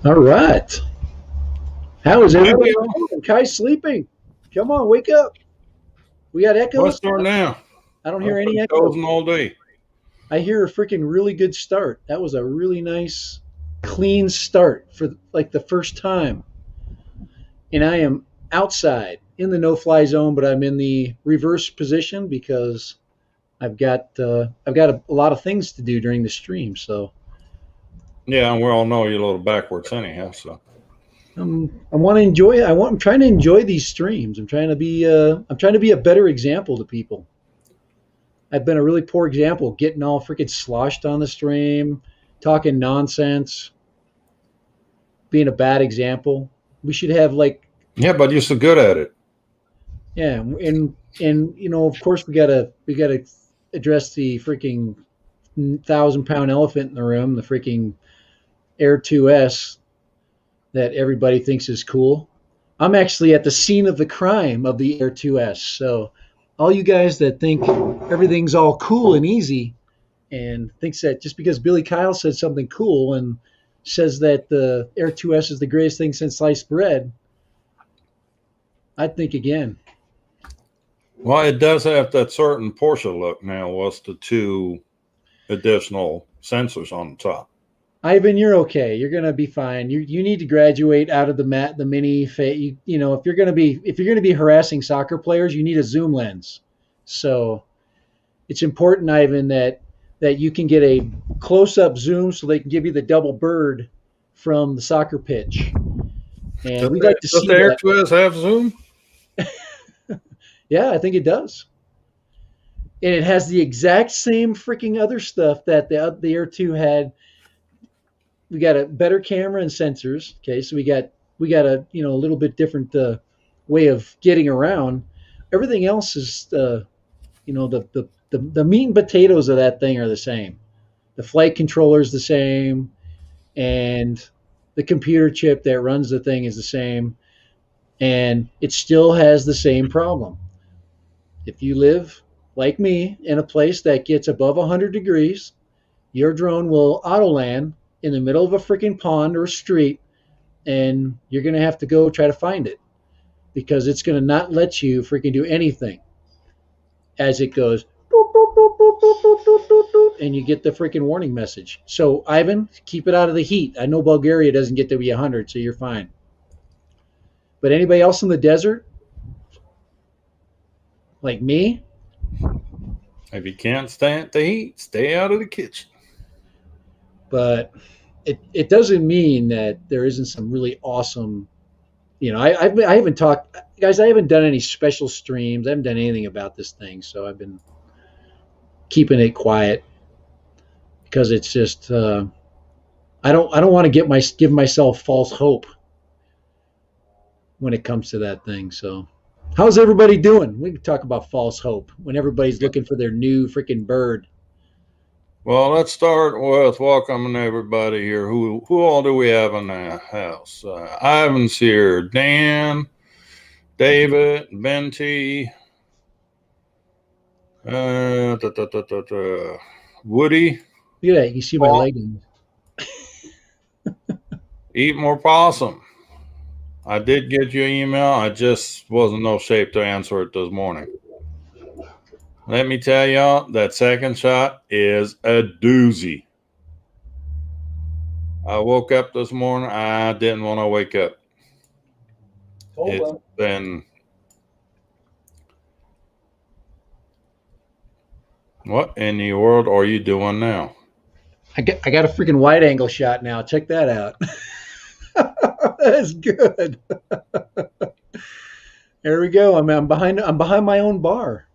All right. How is Thank everybody you. doing? Kai's sleeping. Come on, wake up. We got Let's echoes? start now. I don't hear I've any been echoes. dozing all day. I hear a freaking really good start. That was a really nice, clean start for like the first time. And I am outside in the no-fly zone, but I'm in the reverse position because I've got a lot of things to do during the stream. So Yeah, and we all know you're a little backwards anyhow. So I want to enjoy. I'm trying to enjoy these streams. I'm trying to be a better example to people. I've been a really poor example, getting all freaking sloshed on the stream, talking nonsense, being a bad example. We should have like, yeah, but you're so good at it. yeah, and of course we gotta address the freaking 1,000 pound elephant in the room, the freaking Air 2S that everybody thinks is cool. I'm actually at the scene of the crime of the Air 2S. So all you guys that think everything's all cool and easy, and thinks that just because Billy Kyle said something cool and says that the Air 2S is the greatest thing since sliced bread, I'd think again. Well, it does have that certain Porsche look now. What's the two additional sensors on the top? Ivan, you're okay. You're gonna be fine. You need to graduate out of the mini. If you're gonna be harassing soccer players, you need a zoom lens. So it's important, Ivan, that you can get a close up zoom so they can give you the double bird from the soccer pitch. And we'd like to Does see the Air that. 2S have zoom? Yeah, I think it does. And it has the exact same freaking other stuff that the Air 2 had. We got a better camera and sensors. Okay, so we got a a little bit different way of getting around. Everything else is the meat and potatoes of that thing are the same. The flight controller is the same, and the computer chip that runs the thing is the same, and it still has the same problem. If you live like me in a place that gets above 100 degrees, your drone will auto land in the middle of a freaking pond or a street, and you're going to have to go try to find it because it's going to not let you freaking do anything as it goes and you get the freaking warning message. So, Ivan, keep it out of the heat. I know Bulgaria doesn't get to be 100, so you're fine. But anybody else in the desert, like me, If you can't stand the heat, stay out of the kitchen. but it doesn't mean that there isn't some really awesome. I haven't talked, guys. I haven't done any special streams. I haven't done anything about this thing, so I've been keeping it quiet because it's just I don't want to give myself false hope when it comes to that thing. So, how's everybody doing? We can talk about false hope when everybody's looking for their new freaking bird. Well, let's start with welcoming everybody here. Who all do we have in the house? Ivan's here. Dan, David, Benty, Woody, Look at that. You see my Paul, leg. Eat More Possum. I did get your email. I just wasn't no shape to answer it this morning. Let me tell y'all, that second shot is a doozy. I woke up this morning. I didn't want to wake up. It's been what in the world are you doing now? I got a freaking wide angle shot now. Check that out. That is good. There we go. I'm behind my own bar.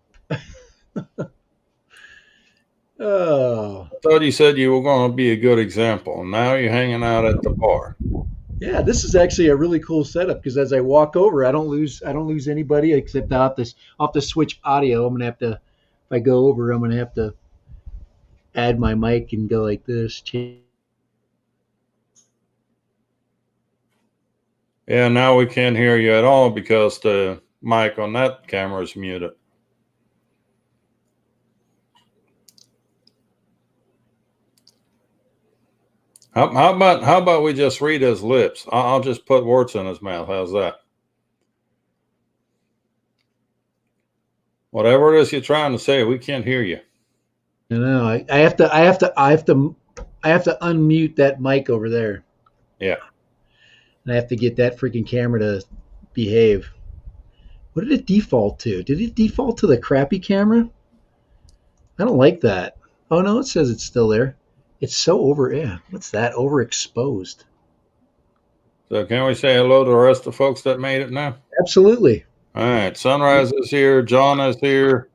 Oh, I thought you said you were going to be a good example. Now you're hanging out at the bar. yeah. This is actually a really cool setup because as I walk over, I don't lose anybody except I'll have to switch audio. I'm gonna have to if I go over, I'm gonna have to add my mic and go like this. Yeah, now we can't hear you at all because the mic on that camera is muted. How about we just read his lips? I'll just put words in his mouth. How's that? Whatever it is you're trying to say, we can't hear you. know. I have to unmute that mic over there. Yeah. And I have to get that freaking camera to behave. What did it default to? Did it default to the crappy camera? I don't like that. Oh no, it says it's still there. It's so over. Yeah, what's that? Overexposed. So can we say hello to the rest of the folks that made it now? Absolutely. All right. Sunrise is here. John is here.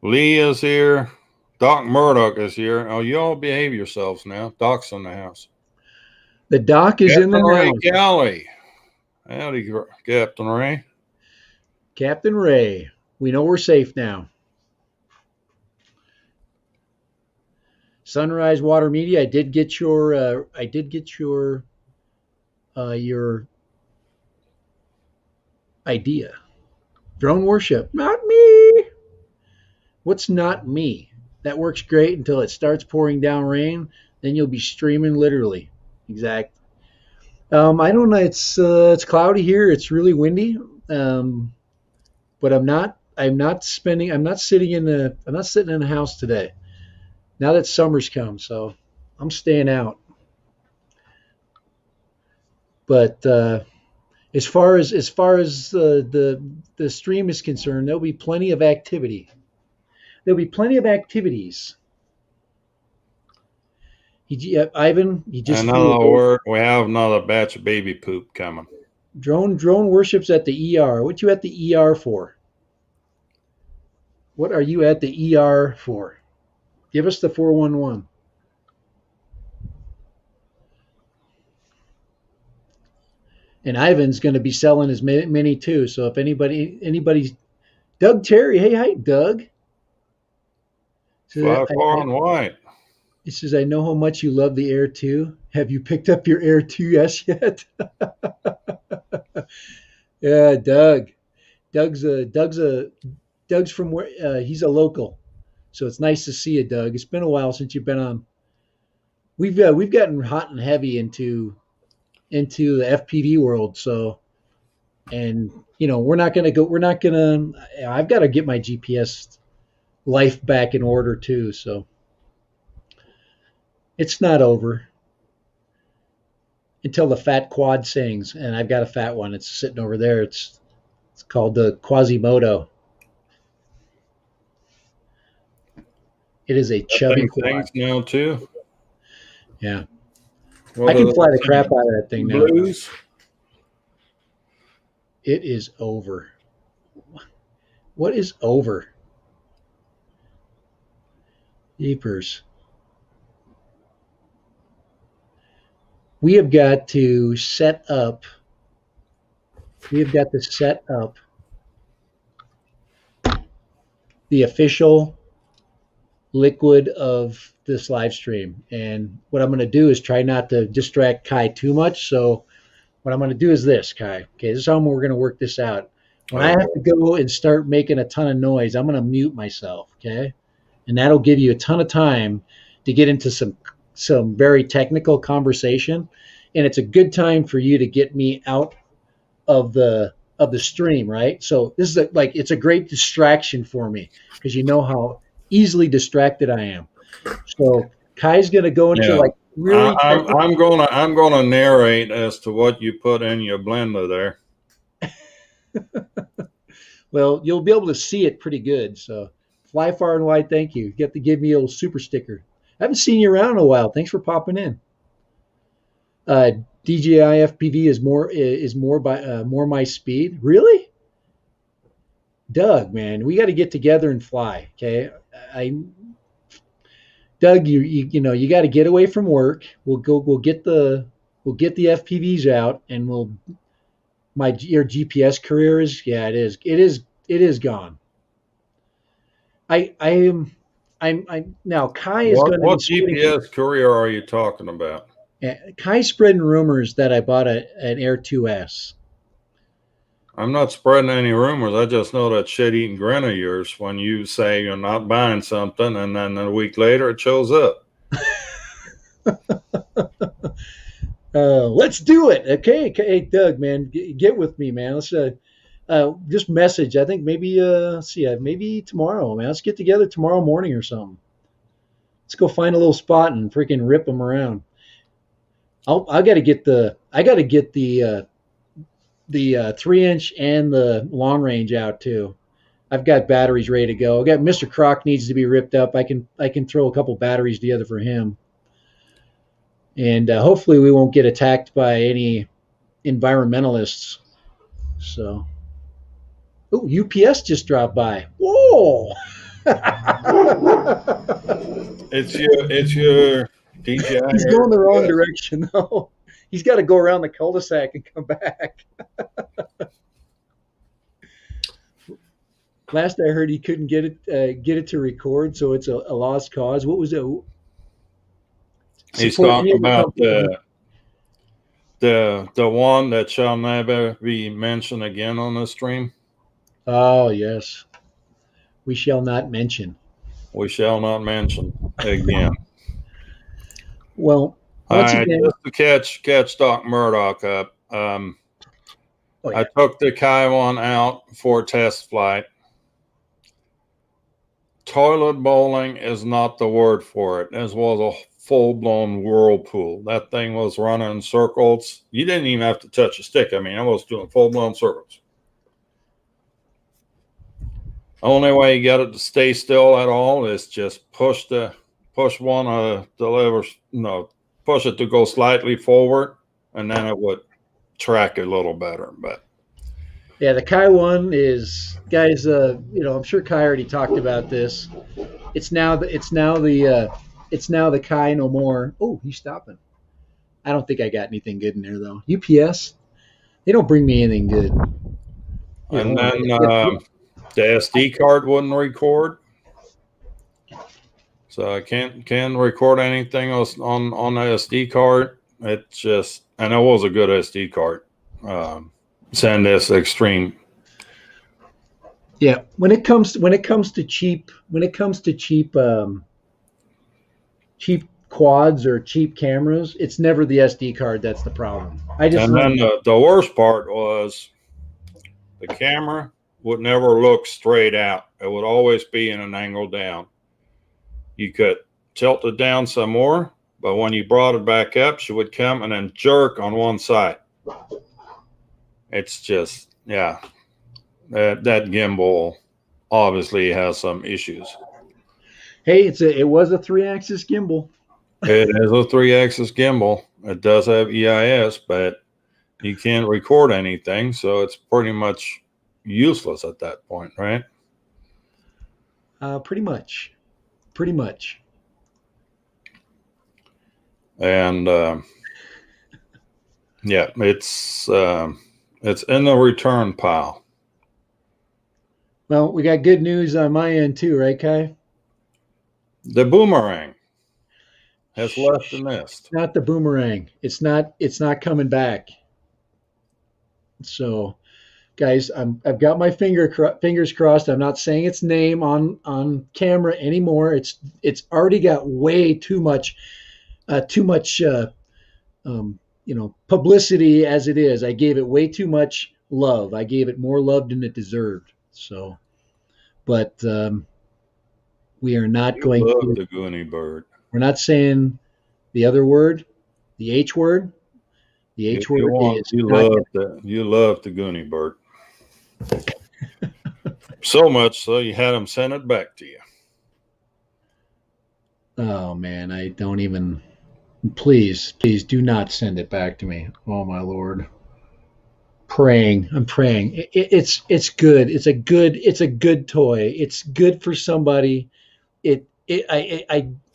Lee is here. Doc Murdoch is here. Oh, you all behave yourselves now. Doc's in the house. The doc is in the Captain Ray house. Cowley. Howdy, Captain Ray. Captain Ray. We know we're safe now. Sunrise Water Media. I did get your idea. Drone worship. Not me. What's not me? That works great until it starts pouring down rain. Then you'll be streaming literally. Exact. I don't know. It's cloudy here. It's really windy. But I'm not sitting in a house today. Now that summer's come, so I'm staying out. But as far as the stream is concerned, there'll be plenty of activity. There'll be plenty of activities. Ivan, you just another word. We have another batch of baby poop coming. Drone worships at the ER. What you at the ER for? What are you at the ER for? Give us the 411. And Ivan's going to be selling his mini too. So if anybody, Doug Terry, hey, hi, Doug. Fly far and wide. He says, I know how much you love the Air 2. Have you picked up your Air 2S yet? Yeah, Doug. Doug's from where he's a local. So it's nice to see you, Doug. It's been a while since you've been on. We've gotten hot and heavy into the FPV world. So, and we're not gonna. I've got to get my GPS life back in order too. So it's not over until the fat quad sings, and I've got a fat one. It's sitting over there. It's called the Quasimodo. It is a chubby quad now too. Yeah, I can fly the crap out of that thing now. It is over. What is over? Jeepers. We have got to set up. The official liquid of this live stream. And what I'm going to do is try not to distract Kai too much. So what I'm going to do is this, Kai. Okay, this is how we're going to work this out. When I have to go and start making a ton of noise, I'm going to mute myself, okay? And that'll give you a ton of time to get into some very technical conversation. And it's a good time for you to get me out of the stream, right? So this is it's a great distraction for me because you know how easily distracted I am. So Kai's going to go into really. I'm gonna narrate as to what you put in your blender there. Well, you'll be able to see it pretty good. So fly far and wide. Thank you. You get to give me a little super sticker. I haven't seen you around in a while. Thanks for popping in. DJI FPV is more my speed. Really? Doug, man, we got to get together and fly. Okay. Doug, you got to get away from work. We'll get the FPVs out, and your GPS career is it is gone. I'm now Kai is going to. What GPS career are you talking about? Kai's spreading rumors that I bought an Air 2S. I'm not spreading any rumors. I just know that shit-eating grin of yours when you say you're not buying something, and then a week later it shows up. Let's do it. Okay, hey Doug, man, get with me, man. Let's just message. I think maybe see, maybe tomorrow, man. Let's get together tomorrow morning or something. Let's go find a little spot and freaking rip them around. I got to get the 3-inch and the long range out too. I've got batteries ready to go. I got Mr. Croc needs to be ripped up. I can throw a couple batteries together for him, and hopefully we won't get attacked by any environmentalists. So, oh, UPS just dropped by. Whoa! It's your DJI. He's going the wrong direction though. He's got to go around the cul-de-sac and come back. Last I heard, he couldn't get it to record, so it's a lost cause. What was it? He's Support any talking other about company. the one that shall never be mentioned again on the stream. Oh yes, we shall not mention. We shall not mention again. Well, All once right, again, just to catch Doc Murdoch up. oh I yeah, took the Kaiwan out for a test flight. Toilet bowling is not the word for it. This was a full-blown whirlpool. That thing was running in circles. You didn't even have to touch a stick. I mean, I was doing full-blown circles. Only way you got it to stay still at all is just push one of the levers, push it to go slightly forward, and then it would track a little better. But yeah. The Kai one is, guys. I'm sure Kai already talked about this. It's now the Kai no more. Oh, he's stopping. I don't think I got anything good in there though. UPS, they don't bring me anything good. Here, and hold on. then the SD card wouldn't record, so I can't record anything else on the SD card. It's just, and it was a good SD card. SanDisk Extreme. Yeah, when it comes to cheap cheap quads or cheap cameras, it's never the SD card that's the problem. And then the worst part was the camera would never look straight out. It would always be in an angle down. You could tilt it down some more, but when you brought it back up, she would come and then jerk on one side. It's just, yeah, that gimbal obviously has some issues. Hey, it was a 3-axis gimbal. It is a 3-axis gimbal. It does have EIS, but you can't record anything, so it's pretty much useless at that point, right? Pretty much. And yeah, it's in the return pile. Well, we got good news on my end too, right, Kai? The boomerang has left the nest. Not the boomerang. It's not coming back. So, guys, I've got my fingers crossed. I'm not saying its name on camera anymore. It's already got way too much publicity as it is. I gave it way too much love. I gave it more love than it deserved. So, but we are not going to. The Goonie bird. We're not saying the other word, the H word. The H word is. You love the Goonie bird. So much so you had them send it back to you. Oh man, I don't even. Please do not send it back to me. Oh my Lord. I'm praying. It's good. It's a good toy. It's good for somebody.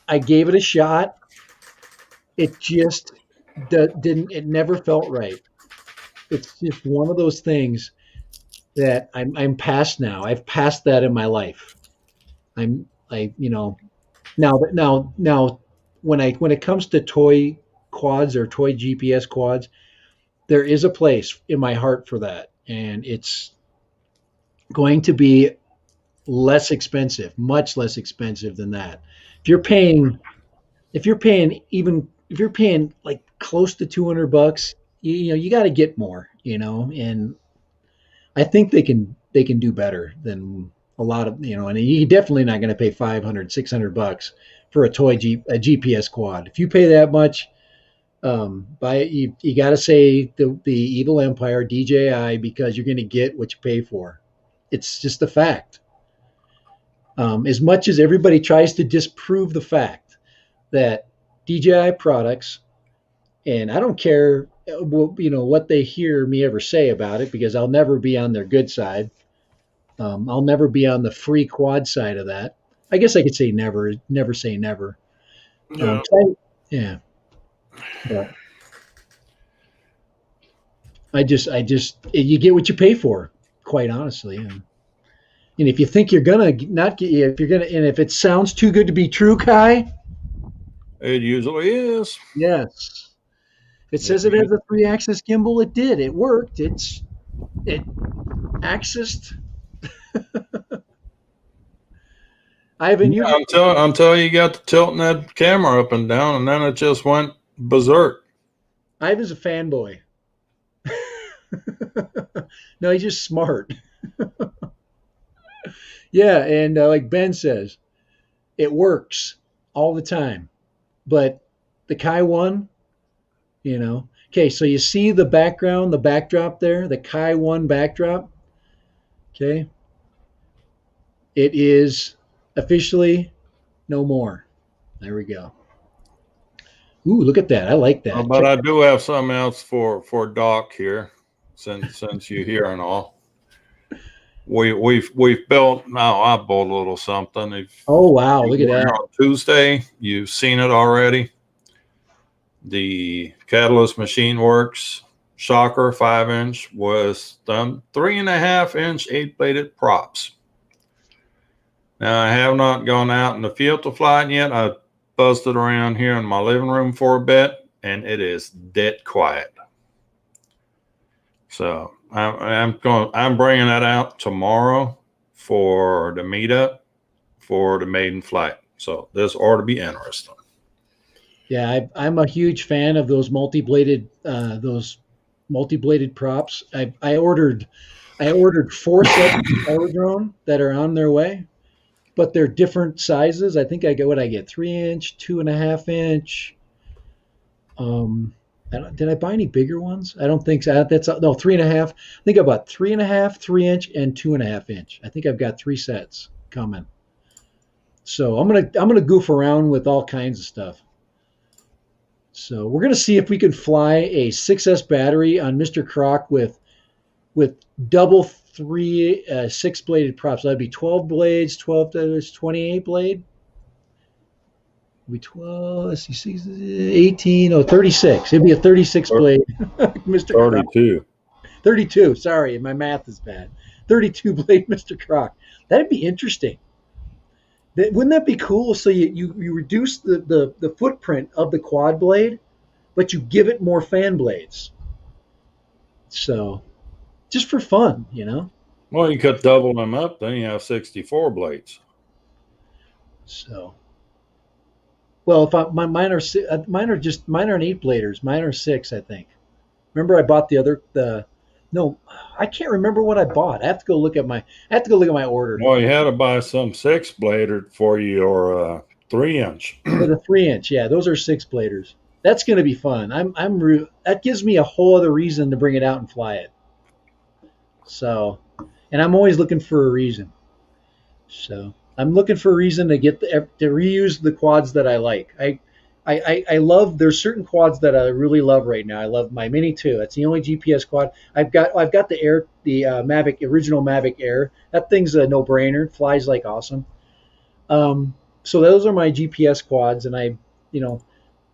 I gave it a shot. It just didn't. It never felt right. It's just one of those things that I'm past now. I've passed that in my life. Now when it comes to toy quads or toy GPS quads, there is a place in my heart for that, and it's going to be less expensive, much less expensive than that. If you're paying even if you're paying like close to $200, you know you got to get more, you know, and I think they can do better than a lot of, you know, and you're definitely not going to pay 500, $600 for a GPS quad. If you pay that much, buy it. You got to say the Evil Empire DJI because you're going to get what you pay for. It's just a fact. As much as everybody tries to disprove the fact that DJI products, and I don't care, you know, what they hear me ever say about it because I'll never be on their good side. I'll never be on the free quad side of that. I guess I could say never, never say never. Yeah. 'Cause yeah, but you get what you pay for, quite honestly. And if you think you're gonna not get, if you're gonna, and if it sounds too good to be true, Kai, It usually is. yes, it It, says it has a three-axis gimbal. It did. It worked. It accessed. Ivan, yeah, I'm telling you, you got to tilting that camera up and down, and then it just went berserk. Ivan's a fanboy. No, he's just smart. Yeah, and like Ben says, it works all the time. But the Kai one, you know, okay, so you see the background, the backdrop there, the Kai one backdrop. Okay, it is officially no more. There we go. Ooh, look at that! I like that. But Check. I do have something else for Doc here, since you're here and all. We've built now. I built a little something. If Oh wow, you look at were here that! on Tuesday, you've seen it already. The Catalyst Machine Works Shocker 5-inch was done 3.5-inch 8-bladed props. Now I have not gone out in the field to fly it yet. I buzzed around here in my living room for a bit, and it is dead quiet. So I'm bringing that out tomorrow for the meetup for the maiden flight. So this ought to be interesting. Yeah, I'm a huge fan of those multi-bladed props. I ordered four sets of Power Drone that are on their way, but they're different sizes. I think I get what I get: 3-inch, 2.5-inch. Did I buy any bigger ones? I don't think so. That's no 3.5. I think I bought 3.5, 3-inch, and 2.5-inch. I think I've got three sets coming. So I'm gonna goof around with all kinds of stuff. So we're gonna see if we can fly a 6S battery on Mr. Croc with double three 6-bladed props. That'd be 12 blades, 12 to 28 blade. Be 12, let's see, 18, 36. It'd be a 36 blade, Mr. Croc. 32. 32, sorry, my math is bad. 32 blade Mr. Croc. That'd be interesting. Wouldn't that be cool? So you reduce the footprint of the quad blade, but you give it more fan blades. So just for fun, you know? Well, you could double them up, then you have 64 blades. So, well, if mine are mine are 8 bladers. Mine are 6, I think. Remember, I bought the no, I can't remember what I bought. I have to go look at my order Well, you had to buy some 6-blader for your 3-inch. for the 3-inch. Yeah, those are 6 bladers. That's going to be fun. That gives me a whole other reason to bring it out and fly it. So, and I'm always looking for a reason. So I'm looking for a reason to reuse the quads that I like. I love. There's certain quads that I really love right now. I love my Mini 2. That's the only GPS quad I've got. I've got the Mavic, original Mavic Air. That thing's a no-brainer. It flies like awesome. So those are my GPS quads, and I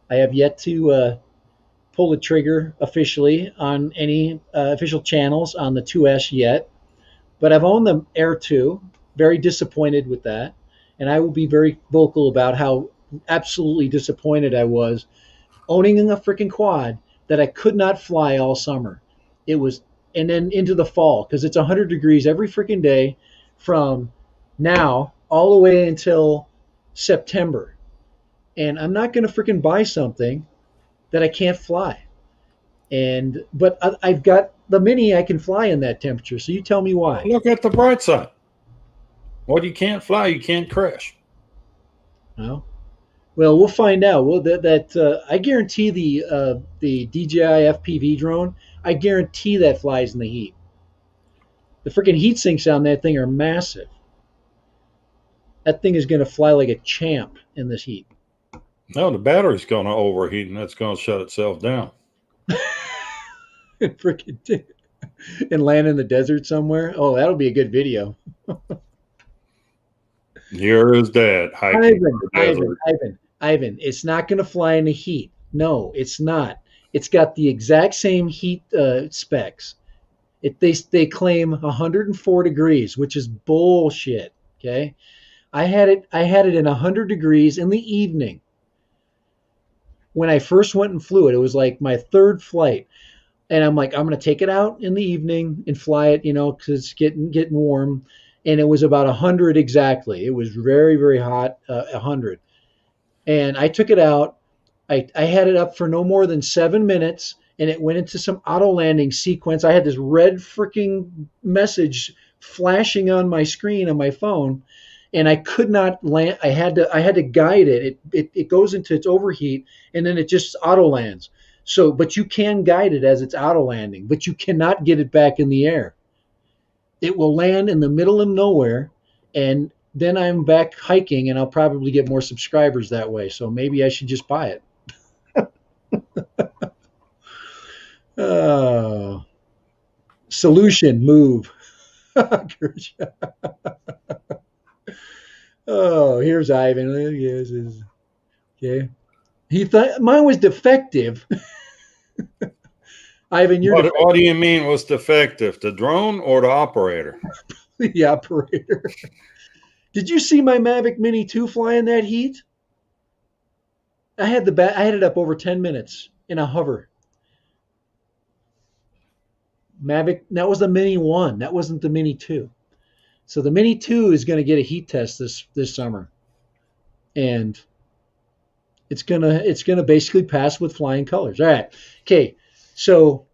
have yet to pull the trigger officially on any official channels on the 2S yet. But I've owned the Air 2. Very disappointed with that, and I will be very vocal about how absolutely disappointed I was owning a freaking quad that I could not fly all summer. It was, and then into the fall because it's 100 degrees every freaking day from now all the way until September. And I'm not going to freaking buy something that I can't fly. But I've got the Mini I can fly in that temperature. So you tell me why. Look at the bright side. What you can't fly, you can't crash. Well, well, we'll find out. Well, I guarantee the DJI FPV drone. I guarantee that flies in the heat. The freaking heat sinks on that thing are massive. That thing is going to fly like a champ in this heat. No, the battery's going to overheat and that's going to shut itself down. Freaking and land in the desert somewhere. Oh, that'll be a good video. Here is Dad hiking Ivan, through the Ivan, desert. Ivan, Ivan. It's not going to fly in the heat. No, it's not. It's got the exact same heat specs. They claim 104 degrees, which is bullshit. Okay, I had it in 100 degrees in the evening when I first went and flew it. It was like my third flight, and I'm like, I'm gonna take it out in the evening and fly it, because it's getting warm. And it was about 100 exactly. It was very very hot, 100. And I took it out. I had it up for no more than 7 minutes, and it went into some auto landing sequence. I had this red freaking message flashing on my screen on my phone, and I could not land. I had to guide it. It goes into its overheat, and then it just auto lands. So, but you can guide it as it's auto landing, but you cannot get it back in the air. It will land in the middle of nowhere, and then I'm back hiking, and I'll probably get more subscribers that way. So maybe I should just buy it. Oh, solution move. Oh, here's Ivan. Yes, okay. He thought mine was defective. Ivan, you're What do you mean was defective? The drone or the operator? the operator. Did you see my Mavic Mini 2 fly in that heat? I had it up over 10 minutes in a hover. Mavic, that was the Mini 1. That wasn't the Mini 2. So the Mini 2 is going to get a heat test this summer. And it's gonna basically pass with flying colors. All right. Okay. So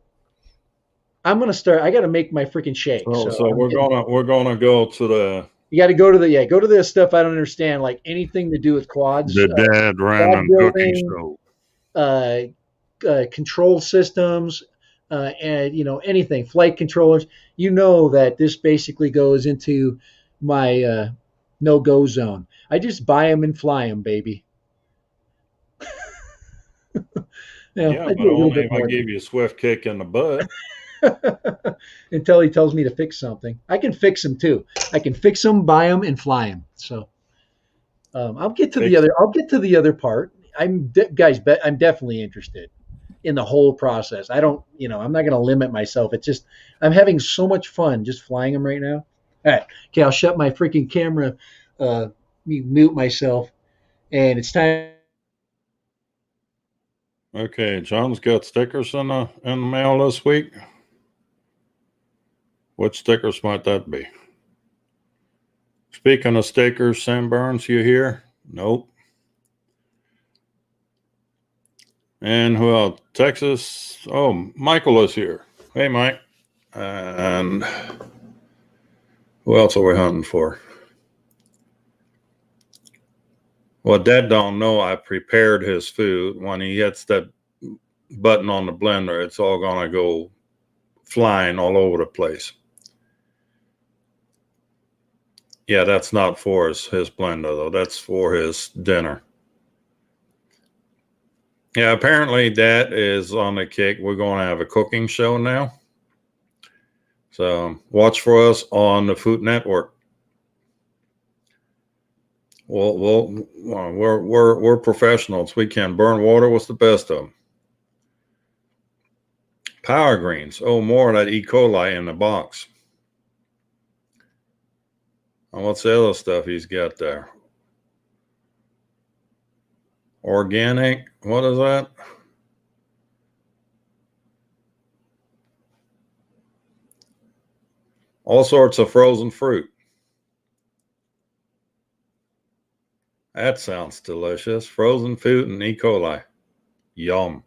I'm gonna start. I got to make my freaking shake. So we're gonna go to you got to go to the stuff I don't understand, like anything to do with quads, the Dad quad Random Cooking building, Show. control systems, and anything, flight controllers. You know that this basically goes into my no go zone. I just buy them and fly them, baby. Yeah, I but do a little only bit if I more. give you a swift kick in the butt. Until he tells me to fix something. I can fix them too. I can fix them, buy them, and fly them. So I'll get to the Fix other. I'll get to the other part. Guys, I'm definitely interested in the whole process. I don't, I'm not going to limit myself. It's just I'm having so much fun just flying them right now. All right, okay, I'll shut my freaking camera, mute myself, and it's time. Okay, John's got stickers in the mail this week. What stickers might that be? Speaking of stickers, Sam Burns, you here? Nope. And who else? Texas. Oh, Michael is here. Hey, Mike. And who else are we hunting for? Well, Dad don't know I prepared his food. When he hits that button on the blender, it's all going to go flying all over the place. Yeah, that's not for his blender, though. That's for his dinner. Yeah, apparently Dad is on the kick. We're going to have a cooking show now. So watch for us on the Food Network. We're professionals. We can burn water with the best of them. Power greens. Oh, more of that E. coli in the box. And what's the other stuff he's got there? Organic. What is that? All sorts of frozen fruit. That sounds delicious. Frozen fruit and E. coli. Yum.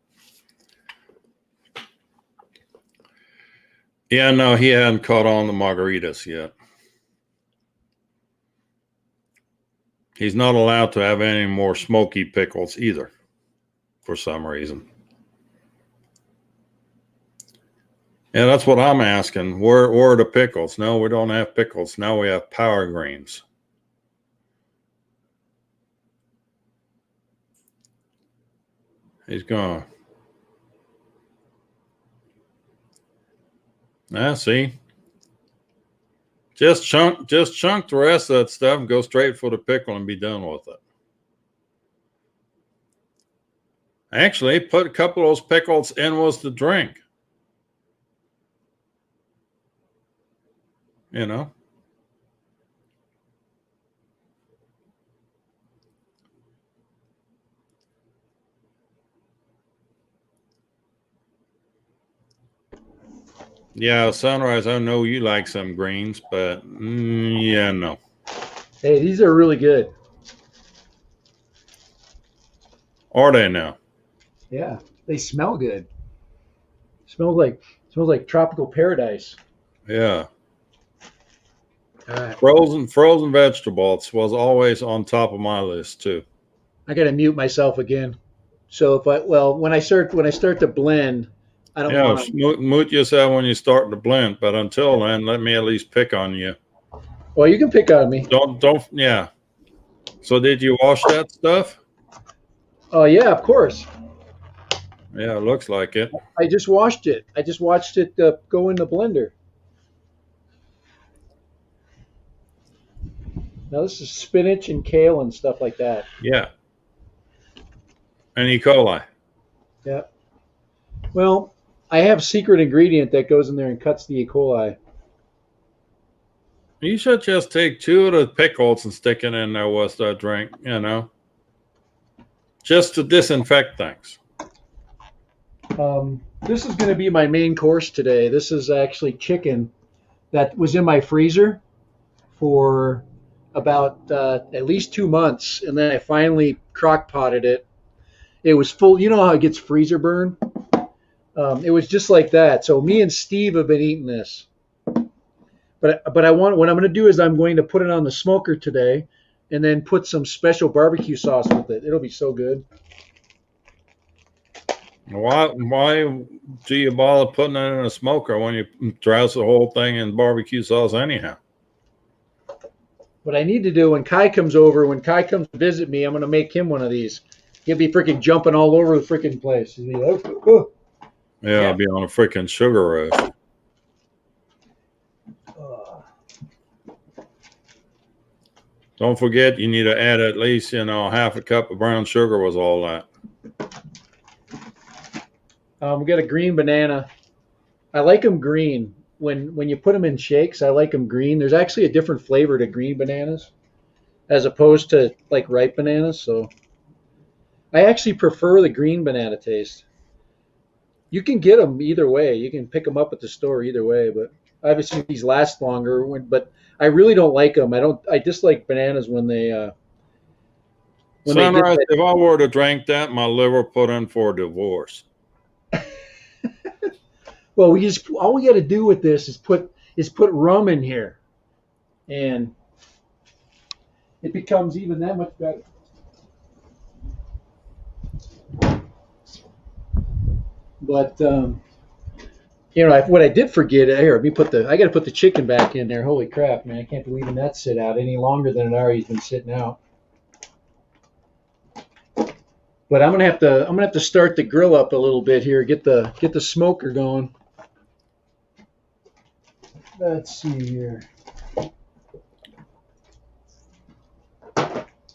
Yeah, no, he hadn't caught on the margaritas yet. He's not allowed to have any more smoky pickles either, for some reason. Yeah, that's what I'm asking. Where are the pickles? No, we don't have pickles. Now we have power greens. He's gone. See. Just chunk the rest of that stuff and go straight for the pickle and be done with it. Actually, put a couple of those pickles in with the drink. You know. Yeah, Sunrise, I know you like some greens, but yeah, no. Hey, these are really good. Are they now? Yeah, they smell good. Smells like tropical paradise. Yeah. All right. Frozen vegetables was always on top of my list too. I got to mute myself again. So when I start to blend, I don't Yeah, want to. moot yourself when you start to blend, but until then, let me at least pick on you. Well, you can pick on me. Don't. Yeah. So did you wash that stuff? Oh yeah, of course. Yeah, it looks like it. I just washed it. I just watched it go in the blender. Now this is spinach and kale and stuff like that. Yeah. And E. coli. Yeah. Well, I have secret ingredient that goes in there and cuts the E. coli. You should just take 2 of the pickles and stick it in there with the drink, just to disinfect things. This is going to be my main course today. This is actually chicken that was in my freezer for about at least 2 months, and then I finally crock potted it. It was full. You know how it gets freezer burn? It was just like that. So me and Steve have been eating this. But what I'm going to do is I'm going to put it on the smoker today, and then put some special barbecue sauce with it. It'll be so good. Why do you bother putting it in a smoker when you dress the whole thing in barbecue sauce anyhow? What I need to do when Kai comes to visit me, I'm going to make him one of these. He'll be freaking jumping all over the freaking place. He'll be like, oh. Yeah, I'll be on a freaking sugar rush. Don't forget, you need to add at least, half a cup of brown sugar with all that. We got a green banana. I like them green. When you put them in shakes, I like them green. There's actually a different flavor to green bananas as opposed to like ripe bananas. So I actually prefer the green banana taste. You can get them either way. You can pick them up at the store either way, but obviously these last longer. But I really don't like them. I dislike bananas when they Sunrise, if I were to drink that, my liver put in for a divorce. Well, all we got to do with this is put rum in here, and it becomes even that much better. But what I did forget here. I got to put the chicken back in there. Holy crap, man! I can't be leaving that sit out any longer than it already has been sitting out. But I'm gonna have to start the grill up a little bit here. Get the smoker going. Let's see here.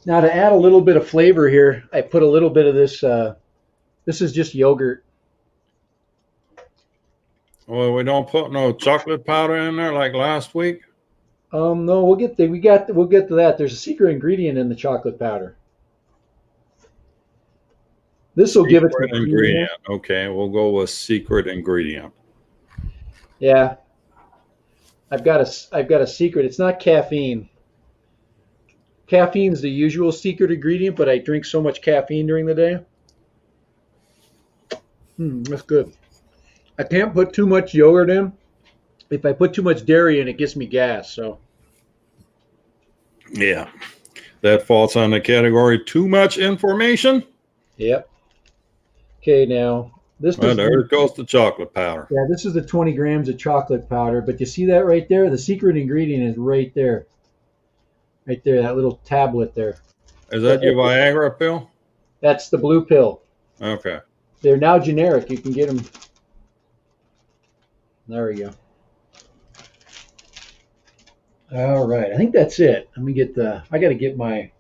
Now to add a little bit of flavor here, I put a little bit of this. This is just yogurt. Well, we don't put no chocolate powder in there like last week. No, we'll get to that. There's a secret ingredient in the chocolate powder. This will give it secret ingredient. Okay, we'll go with secret ingredient. Yeah, I've got a secret. It's not caffeine. Caffeine's the usual secret ingredient, but I drink so much caffeine during the day. That's good. I can't put too much yogurt in If I put too much dairy in, it gives me gas. So Yeah. That falls on the category too much information. yep. Okay, now this Well, is there goes the chocolate powder. yeah, this is the 20 grams of chocolate powder. But you see that right there? The secret ingredient is right there, that little tablet there. Is That, that your Viagra pill? that's the blue pill. Okay. They're now generic. You can get them. There we go. All right, I think that's it. Let me get the. I got to get my.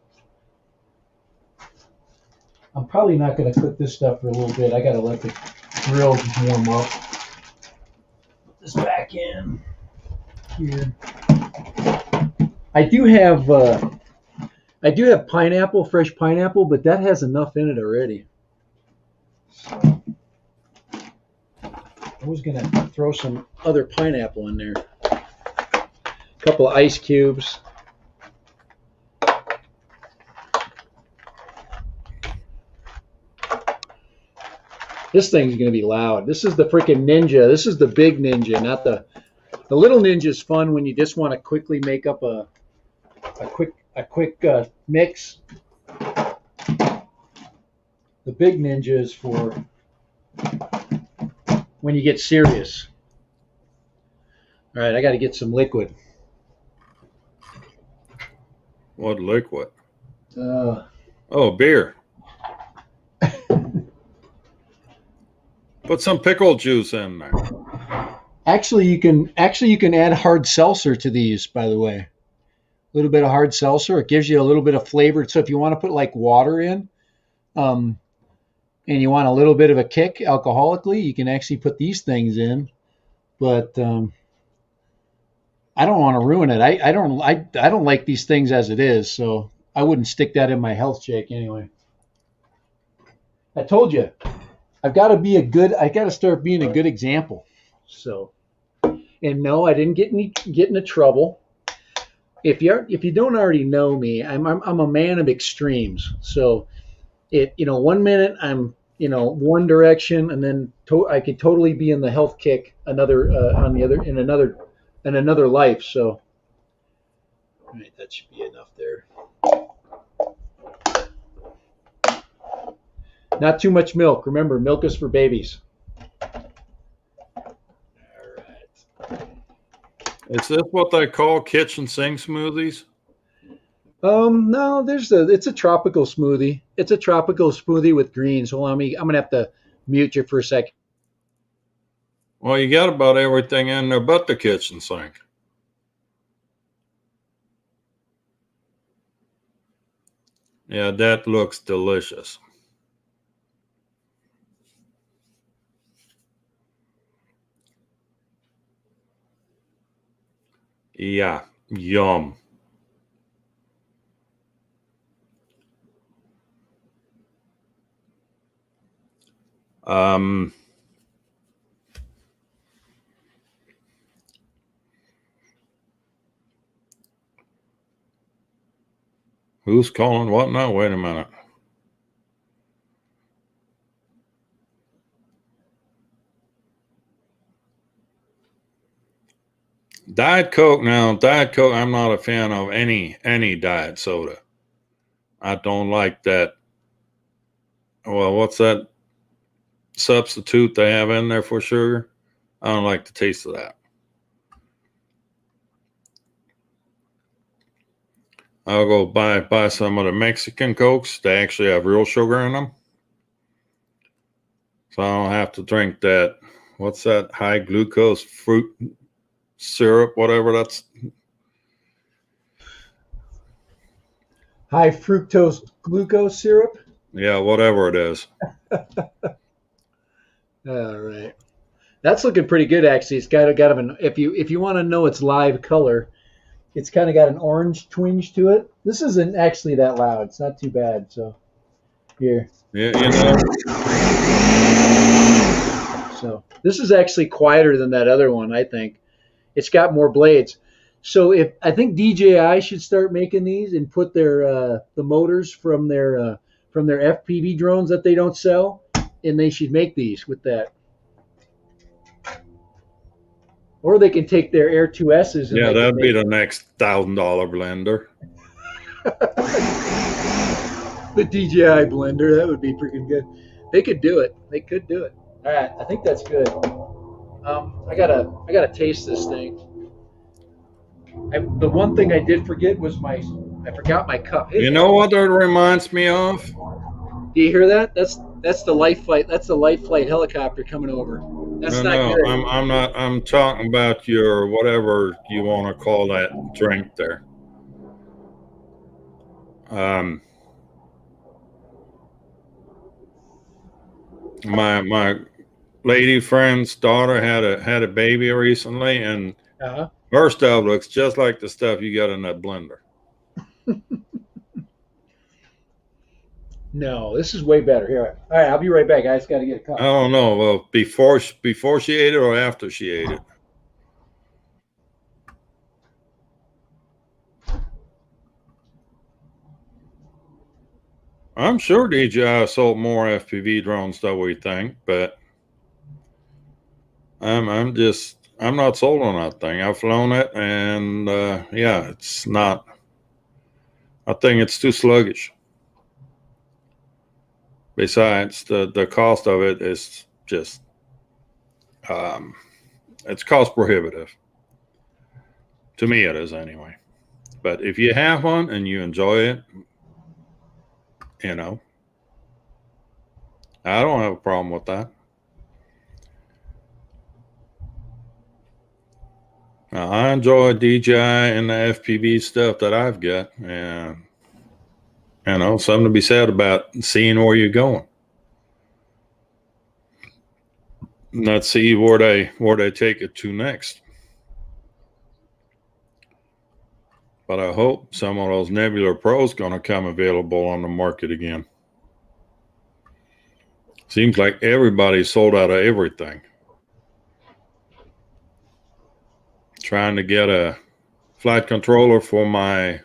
I'm probably not going to cook this stuff for a little bit. I got to let the grill warm up. Put this back in here. I do have. I do have pineapple, fresh pineapple, but that has enough in it already. So I was going to throw some other pineapple in there. A couple of ice cubes. This thing's going to be loud. This is the freaking Ninja. This is the big Ninja, not the little Ninja is fun when you just want to quickly make up a quick mix. The big Ninja is for when you get serious. All right, I got to get some liquid. What liquid? Uh, Oh, beer. Put some pickle juice in there. actually, you can add hard seltzer to these. By the way, a little bit of hard seltzer. It gives you a little bit of flavor. So if you want to put like water in, and you want a little bit of a kick alcoholically, you can actually put these things in. But I don't want to ruin it. I don't like these things as it is, so I wouldn't stick that in my health shake anyway. I told you, I got to start being a good example. So, and no, I didn't get into trouble. If you don't already know me, I'm a man of extremes. So, 1 minute I'm one direction, and then I could totally be in the health kick another on the other in another life. So, all right, that should be enough there. Not too much milk. Remember, milk is for babies. All right. Is this what they call kitchen sink smoothies? No, it's a tropical smoothie. It's a tropical smoothie with greens. So I'm gonna have to mute you for a second. Well, you got about everything in there but the kitchen sink. Yeah, that looks delicious. Yeah, yum. Um, who's calling what now? Wait a minute. Diet Coke now. Diet Coke. I'm not a fan of any diet soda. I don't like that. Well, what's that substitute they have in there for sugar? I don't like the taste of that. I'll go buy some of the Mexican Cokes. They actually have real sugar in them. So I don't have to drink that. What's that high glucose fruit syrup, whatever that's. High fructose glucose syrup. Yeah, whatever it is. All right, that's looking pretty good actually. It's got an if you want to know its live color, it's kind of got an orange twinge to it. This isn't actually that loud. It's not too bad. So here. Yeah. So this is actually quieter than that other one. I think it's got more blades. So if I think DJI should start making these and put their the motors from their FPV drones that they don't sell, and they should make these with that. Or they can take their Air 2S's and Yeah, they can that'd be make the next $1,000 blender. the DJI blender. That would be freaking good. They could do it. They could do it. All right, I think that's good. I gotta taste this thing. The one thing I did forget was I forgot my cup. Hey, You know what that reminds me of? do you hear that? That's the life flight. That's the life flight helicopter coming over. That's No, not no, good. I'm not. I'm talking about your whatever you want to call that drink there. Um, my lady friend's daughter had a baby recently, and Uh-huh. her stuff looks just like the stuff you got in that blender. No, this is way better. Here, all right, I'll be right back. I just got to get a I cup. don't know. Well, before she ate it or after she ate it. I'm sure DJI sold more FPV drones than we think, but I'm not sold on that thing. I've flown it, and yeah, it's not. I think it's too sluggish. Besides, the cost of it is just um, it's cost prohibitive. To me, it is anyway. But if you have one and you enjoy it, you know, I don't have a problem with that. Now, I enjoy DJI and the FPV stuff that I've got, and something to be said about seeing where you're going. Let's see where they take it to next. But I hope some of those Nebula Pros going to come available on the market again. Seems like everybody's sold out of everything. Trying to get a flight controller for my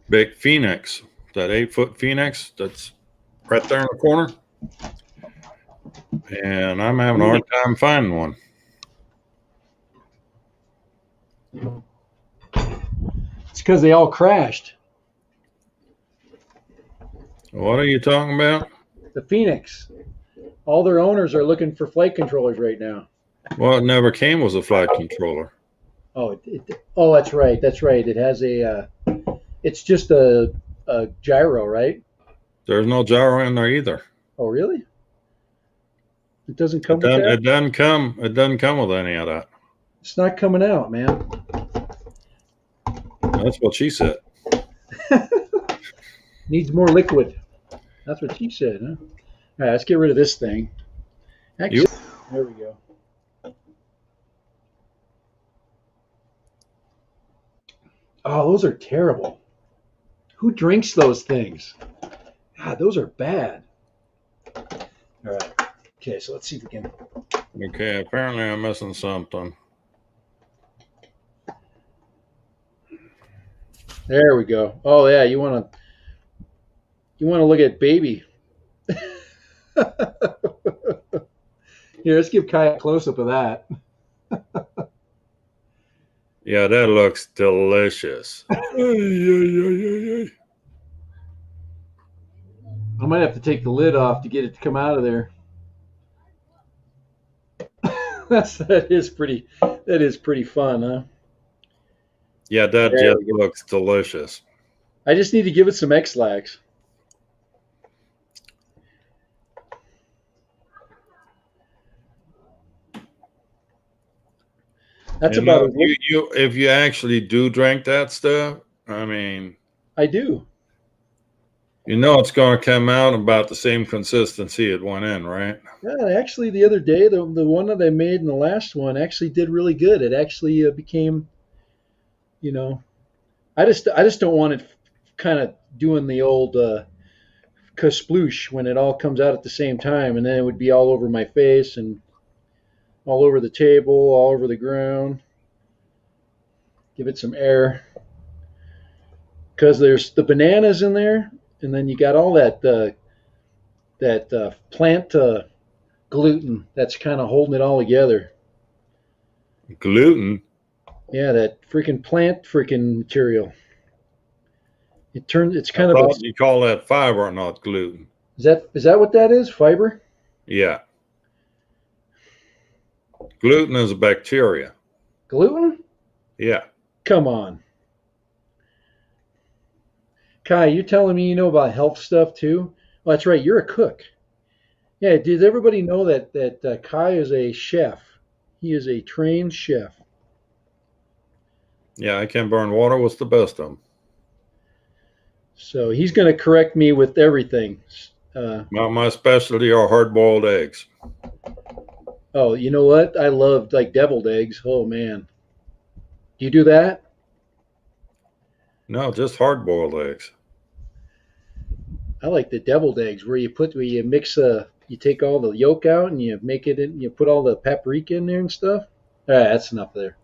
big Phoenix, that 8-foot Phoenix that's right there in the corner. And I'm having a hard time finding one. It's because they all crashed. What are you talking about? The Phoenix. All their owners are looking for flight controllers right now. Well, it never came with a flight controller. Oh, oh, that's right. That's right. It has it's just a gyro, right? There's no gyro in there either. Oh, really? It doesn't come with that? It doesn't come. It doesn't come with any of that. It's not coming out, man. That's what she said. Needs more liquid. That's what she said, huh? All right, let's get rid of this thing. Actually, there we go. Oh, those are terrible. Who drinks those things? God, those are bad. All right. Okay, so let's see if we can. Okay, apparently I'm missing something. There we go. Oh yeah, you want to look at baby. Here, let's give Kai a close up of that. Yeah, that looks delicious. I might have to take the lid off to get it to come out of there. that is pretty fun, huh? Yeah, that just looks delicious. I just need to give it some X-Lax. That's about it. If you actually do drink that stuff, I mean, I do. You know it's going to come out about the same consistency it went in, right? Yeah, actually, the other day, the one that I made in the last one actually did really good. It actually became, I just don't want it kind of doing the old kasploosh when it all comes out at the same time, and then it would be all over my face and all over the table, all over the ground. Give it some air, because there's the bananas in there, and then you got all that plant gluten that's kind of holding it all together. Gluten? Yeah, that freaking plant freaking material. It's I kind of a, thought you call that fiber, not gluten. is that what that is? Fiber? Yeah. Gluten is a bacteria. Gluten? Yeah. Come on. Kai, you telling me you know about health stuff too? Well, that's right. You're a cook. Yeah, does everybody know that Kai is a chef? He is a trained chef. Yeah, I can burn water with the best of them. So he's going to correct me with everything. Uh, My specialty are hard boiled eggs. oh, you know what? I love like deviled eggs. Oh man, do you do that? No, just hard boiled eggs. I like the deviled eggs where you mix you take all the yolk out and you make it in, you put all the paprika in there and stuff. All right, that's enough there.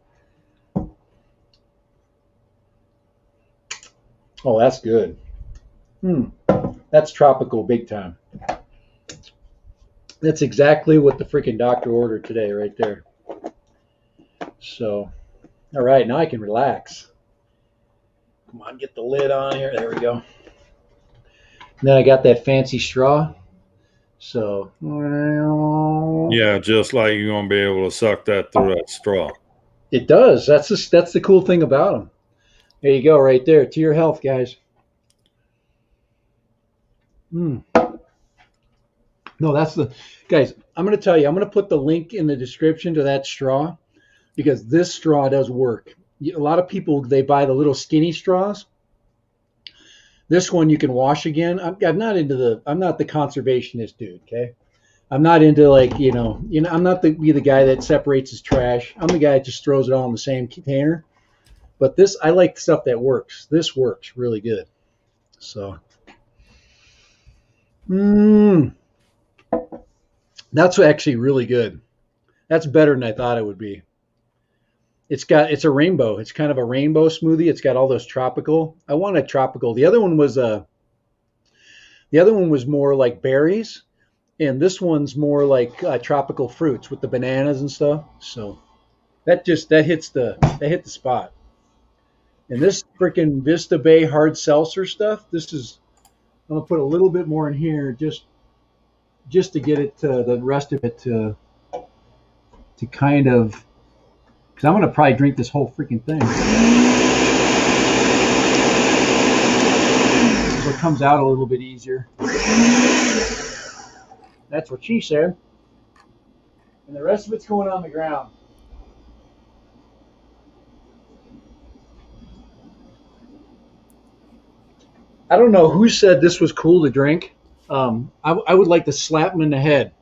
Oh, that's good. Hmm, that's tropical big time. That's exactly what the freaking doctor ordered today, right there. So, all right, now I can relax. Come on, get the lid on here. There we go. And then I got that fancy straw. So, Yeah, just like you're gonna be able to suck that through that straw. it does. That's the cool thing about them. There you go, right there. To your health, guys. Mm. No, that's the guys. I'm going to tell you. I'm going to put the link in the description to that straw because this straw does work. A lot of people they buy the little skinny straws. This one you can wash again. I'm not into the. I'm not the conservationist dude. Okay, I'm not into like I'm not the guy that separates his trash. I'm the guy that just throws it all in the same container. But this, I like stuff that works. This works really good. So, mm, that's actually really good. That's better than I thought it would be. It's a rainbow. It's kind of a rainbow smoothie. It's got all those tropical. I want a tropical. The other one was more like berries, and this one's more like tropical fruits with the bananas and stuff. So that hit the spot. And this freaking Vista Bay hard seltzer stuff. I'm gonna put a little bit more in here just to get it to the rest of it to kind of because I'm gonna probably drink this whole freaking thing. So it comes out a little bit easier. That's what she said. And the rest of it's going on the ground. I don't know who said this was cool to drink. I would like to slap him in the head.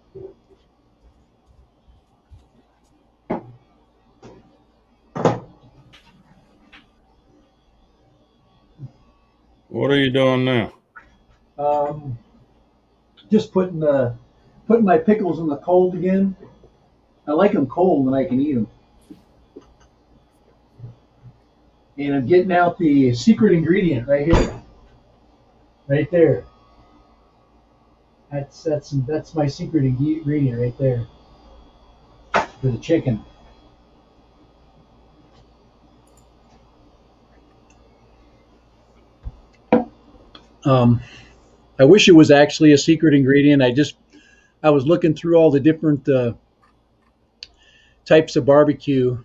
What are you doing now? Um, just putting my pickles in the cold again. I like them cold when I can eat them. And I'm getting out the secret ingredient right here, right there. That's my secret ingredient right there for the chicken. Um, I wish it was actually a secret ingredient. I was looking through all the different types of barbecue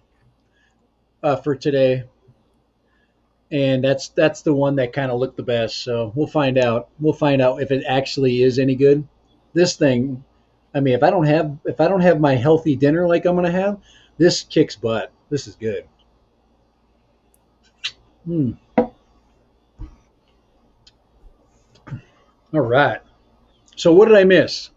for today, and that's the one that kind of looked the best. So we'll find out. We'll find out if it actually is any good. This thing, I mean, if I don't have my healthy dinner like I'm gonna have, this kicks butt. This is good. Hmm. All right. So what did I miss?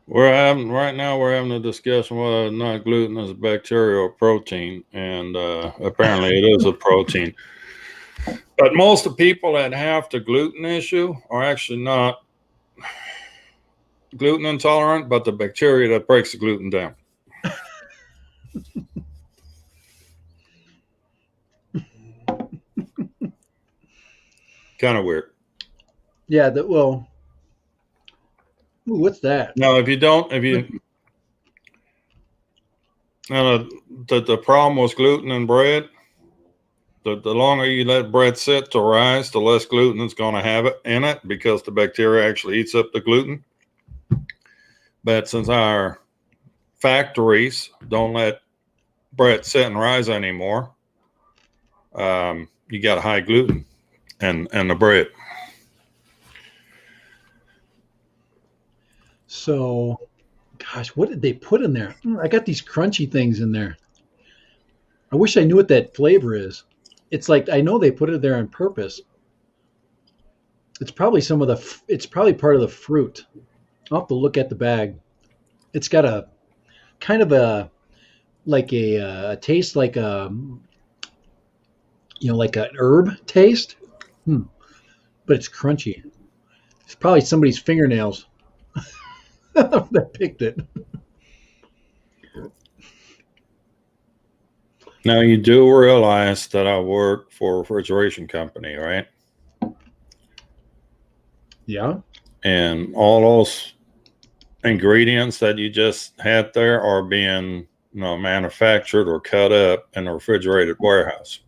We're having a discussion whether or not gluten is a bacteria or protein, and apparently it is a protein. But most of the people that have the gluten issue are actually not gluten intolerant, but the bacteria that breaks the gluten down. Kind of weird. Yeah. Well, ooh, what's that? Now, if Now, the problem with gluten in bread, the longer you let bread sit to rise, the less gluten it's going to have it in it because the bacteria actually eats up the gluten. But since our factories don't let bread sit and rise anymore, you got a high gluten in the bread. So, gosh, what did they put in there? I got these crunchy things in there. I wish I knew what that flavor is. It's like I know they put it there on purpose. It's probably some of the. It's probably part of the fruit. I'll have to look at the bag. It's got a kind of a like a taste like a like an herb taste, but it's crunchy. It's probably somebody's fingernails that picked it. Now, you do realize that I work for a refrigeration company, right? Yeah. And all those ingredients that you just had there are being manufactured or cut up in a refrigerated warehouse.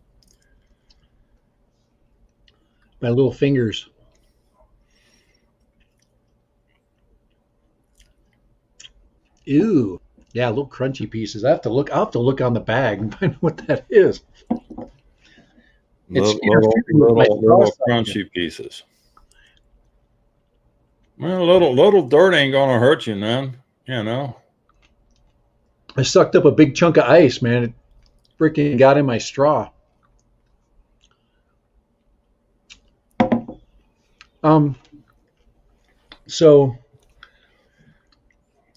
My little fingers. Ew. Yeah, little crunchy pieces. I'll have to look on the bag and find what that is. It's interfering with my Little crunchy pieces. Well, little dirt ain't gonna hurt you none, I sucked up a big chunk of ice, man. It freaking got in my straw. Um. So.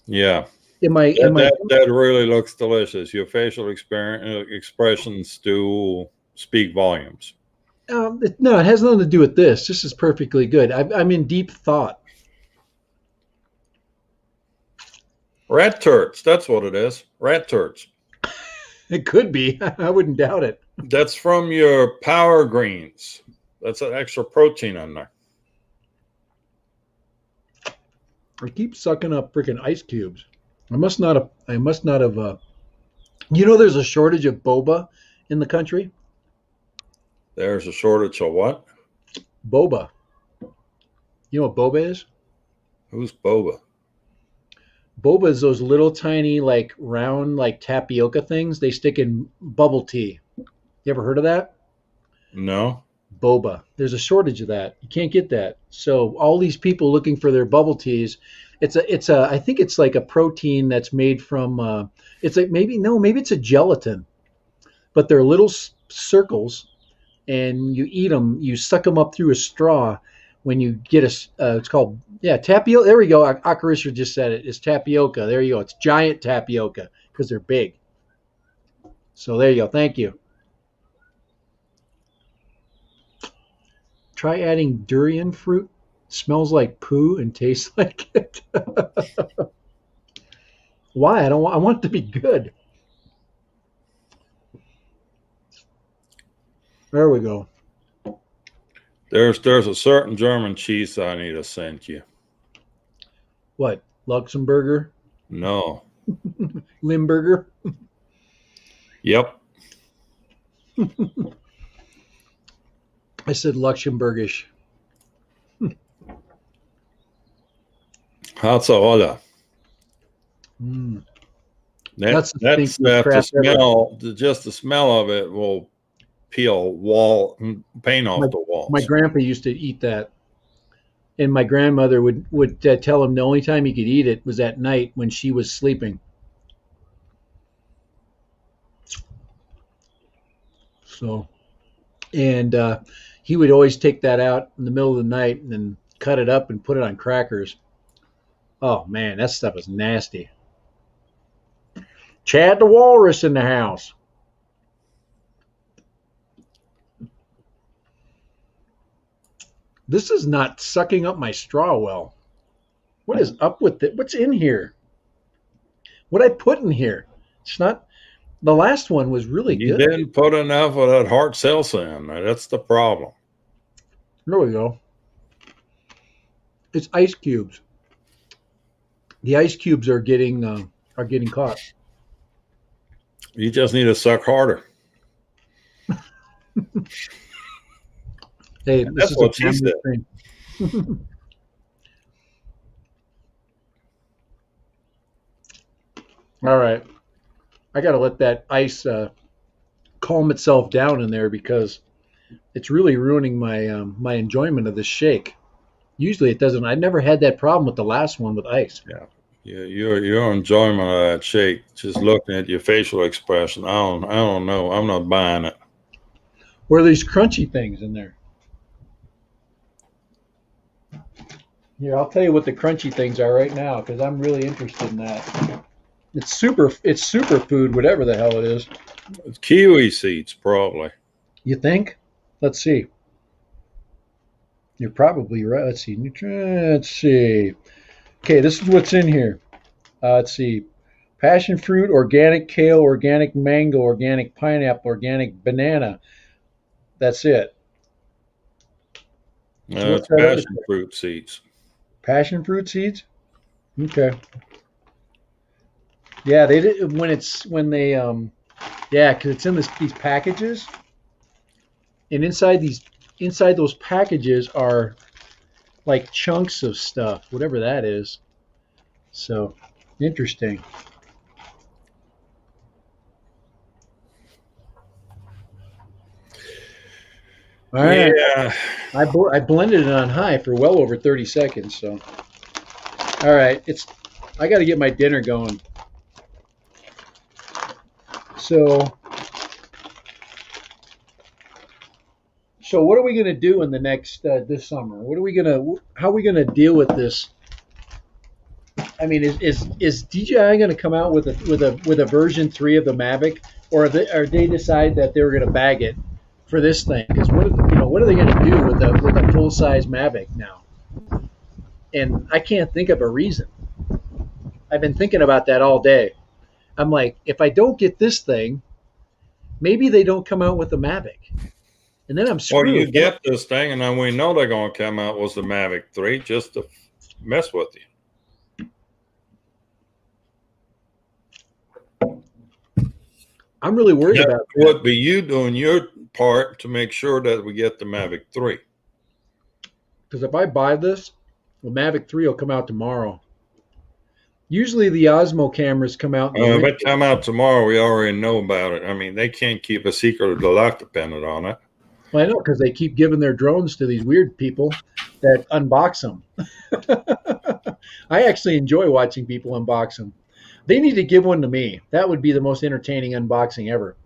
Yeah. That really looks delicious. Your facial expressions do speak volumes. No, it has nothing to do with this. This is perfectly good. I'm in deep thought. Rat turds. That's what it is. Rat turds. It could be. I wouldn't doubt it. That's from your power greens. That's an extra protein in there. I keep sucking up freaking ice cubes. I must not have. There's a shortage of boba in the country. There's a shortage of what? Boba. You know what boba is? Who's boba? Boba is those little tiny, like round, like tapioca things they stick in bubble tea. You ever heard of that? No. Boba. There's a shortage of that. You can't get that. So all these people looking for their bubble teas, I think it's like a protein that's made from, it's like maybe it's a gelatin, but they're little circles, and you eat them. You suck them up through a straw. When you get it's called tapioca. There we go. Akarisha just said it. It's tapioca. There you go. It's giant tapioca because they're big. So there you go. Thank you. Try adding durian fruit. Smells like poo and tastes like it. Why? I want it to be good. There we go. There's a certain German cheese I need to send you. What? Luxemburger? No. Limburger? Yep. I said Luxembourgish. Hatzahola. That's the smell. Just the smell of it will peel paint off the walls. My grandpa used to eat that, and my grandmother would tell him the only time he could eat it was at night when she was sleeping. So, and he would always take that out in the middle of the night and then cut it up and put it on crackers. Oh man, that stuff is nasty. Chad the Walrus in the house. This is not sucking up my straw well. What is up with it? What's in here? What I put in here? It's not. The last one was really good. You didn't put enough of that hard salsa in there. That's the problem. There we go. It's ice cubes. The ice cubes are getting caught. You just need to suck harder. Hey, And this that's is a what she family said. stream. All right. I got to let that ice calm itself down in there because it's really ruining my enjoyment of this shake. Usually it doesn't. I never had that problem with the last one with ice. Yeah. Yeah, your enjoyment of that shake, just looking at your facial expression, I don't know. I'm not buying it. What are these crunchy things in there? Here, I'll tell you what the crunchy things are right now because I'm really interested in that. It's super. It's superfood, whatever the hell it is. It's kiwi seeds, probably. You think? Let's see. You're probably right. Let's see. Let's see. Okay, this is what's in here. Let's see. Passion fruit, organic kale, organic mango, organic pineapple, organic banana. That's it. So what's It's that other passion stuff? fruit seeds. Passion fruit seeds? Okay. Yeah, they did when they yeah, because it's in these packages, and inside those packages are like chunks of stuff, whatever that is. So interesting. All right, Yeah. I blended it on high for well over 30 seconds. So all right, it's I got to get my dinner going. So so what are we going to do in the next this summer? What are we going to how are we going to deal with this? I mean, is DJI going to come out with a version 3 of the Mavic, or they decide that they were going to bag it for this thing? Because what are they going to do with a full size Mavic now? And I can't think of a reason. I've been thinking about that all day. I'm like, if I don't get this thing, maybe they don't come out with the Mavic, and then I'm Well, you screwed. get this thing, and then we know they're going to come out with the Mavic 3 just to mess with you. I'm really worried That about that would be you doing your part to make sure that we get the Mavic 3. because if I buy this, the Mavic 3 will come out tomorrow. Usually the Osmo cameras come out in the If winter. it come out tomorrow, we already know about it. I mean, they can't keep a secret of the lot dependent on it. Well, I know because they keep giving their drones to these weird people that unbox them. I actually enjoy watching people unbox them. They need to give one to me. That would be the most entertaining unboxing ever.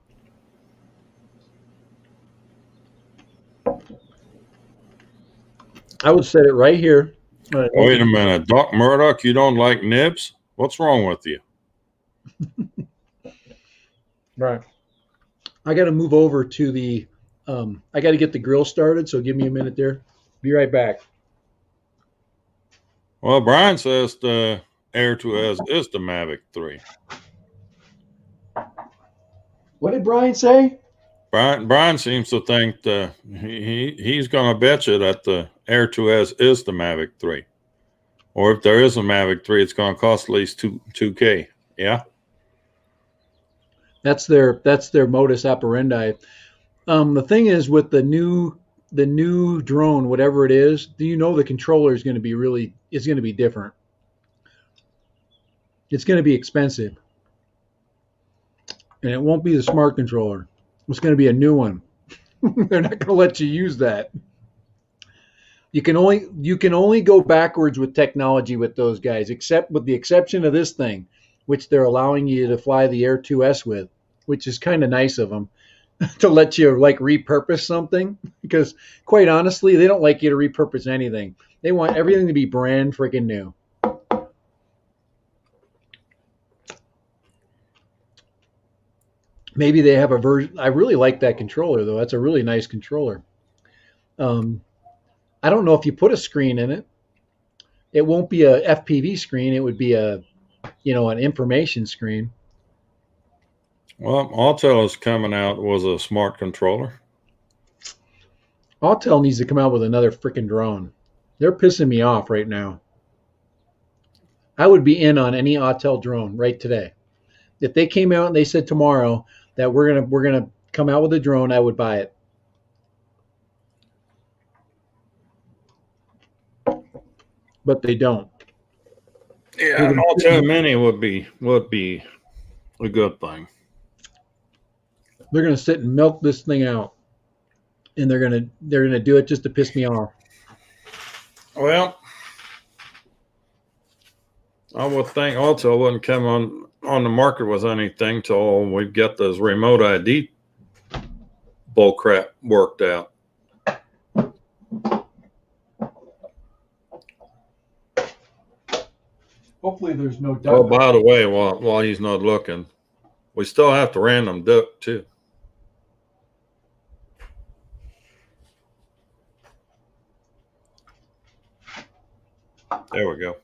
I would set it right here. Wait a minute. Doc Murdoch, you don't like nibs? What's wrong with you? Right. I got to move over to the. I got to get the grill started. So give me a minute there. Be right back. Well, Brian says the Air 2S is the Mavic 3. What did Brian say? Brian seems to think he's going to bet you that the Air 2S is the Mavic 3. Or if there is a Mavic 3, it's going to cost at least 2K. Yeah. That's their modus operandi. The thing is with the new drone, whatever it is, do you know the controller is going to be different. It's going to be expensive, and it won't be the smart controller. It's going to be a new one. They're not going to let you use that. You can only go backwards with technology with those guys, except with the exception of this thing, which they're allowing you to fly the Air 2S with, which is kind of nice of them to let you like repurpose something because quite honestly, they don't like you to repurpose anything. They want everything to be brand freaking new. Maybe they have a version. I really like that controller though. That's a really nice controller. Um, I don't know if you put a screen in it. It won't be a FPV screen. It would be an information screen. Well, Autel is coming out with a smart controller. Autel needs to come out with another freaking drone. They're pissing me off right now. I would be in on any Autel drone right today. If they came out and they said tomorrow that we're gonna come out with a drone, I would buy it. But they don't. Yeah, not too many would be a good thing. They're gonna sit and milk this thing out, and they're gonna do it just to piss me off. Well, I would think also it wouldn't come on the market with anything till we get this remote ID bullcrap worked out. Hopefully, there's no duck. Oh, by the way, while he's not looking, we still have to random duck too. There we go.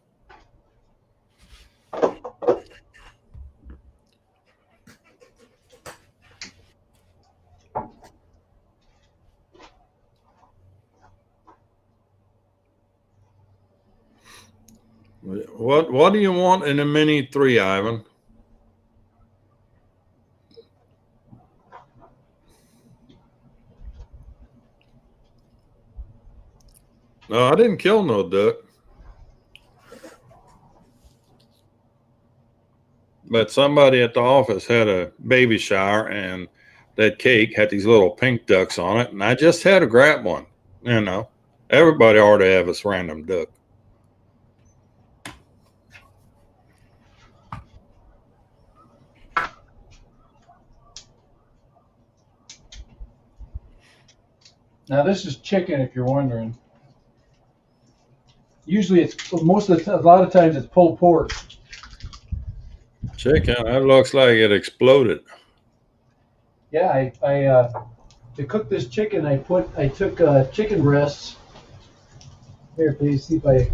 What do you want in a Mini 3, Ivan? No, I didn't kill no duck. But somebody at the office had a baby shower, and that cake had these little pink ducks on it, and I just had to grab one. You know, everybody ought to have this random duck. Now this is chicken, if you're wondering. Usually, a lot of times it's pulled pork. Chicken, that looks like it exploded. Yeah, to cook this chicken, I took chicken breasts. Here, please see if I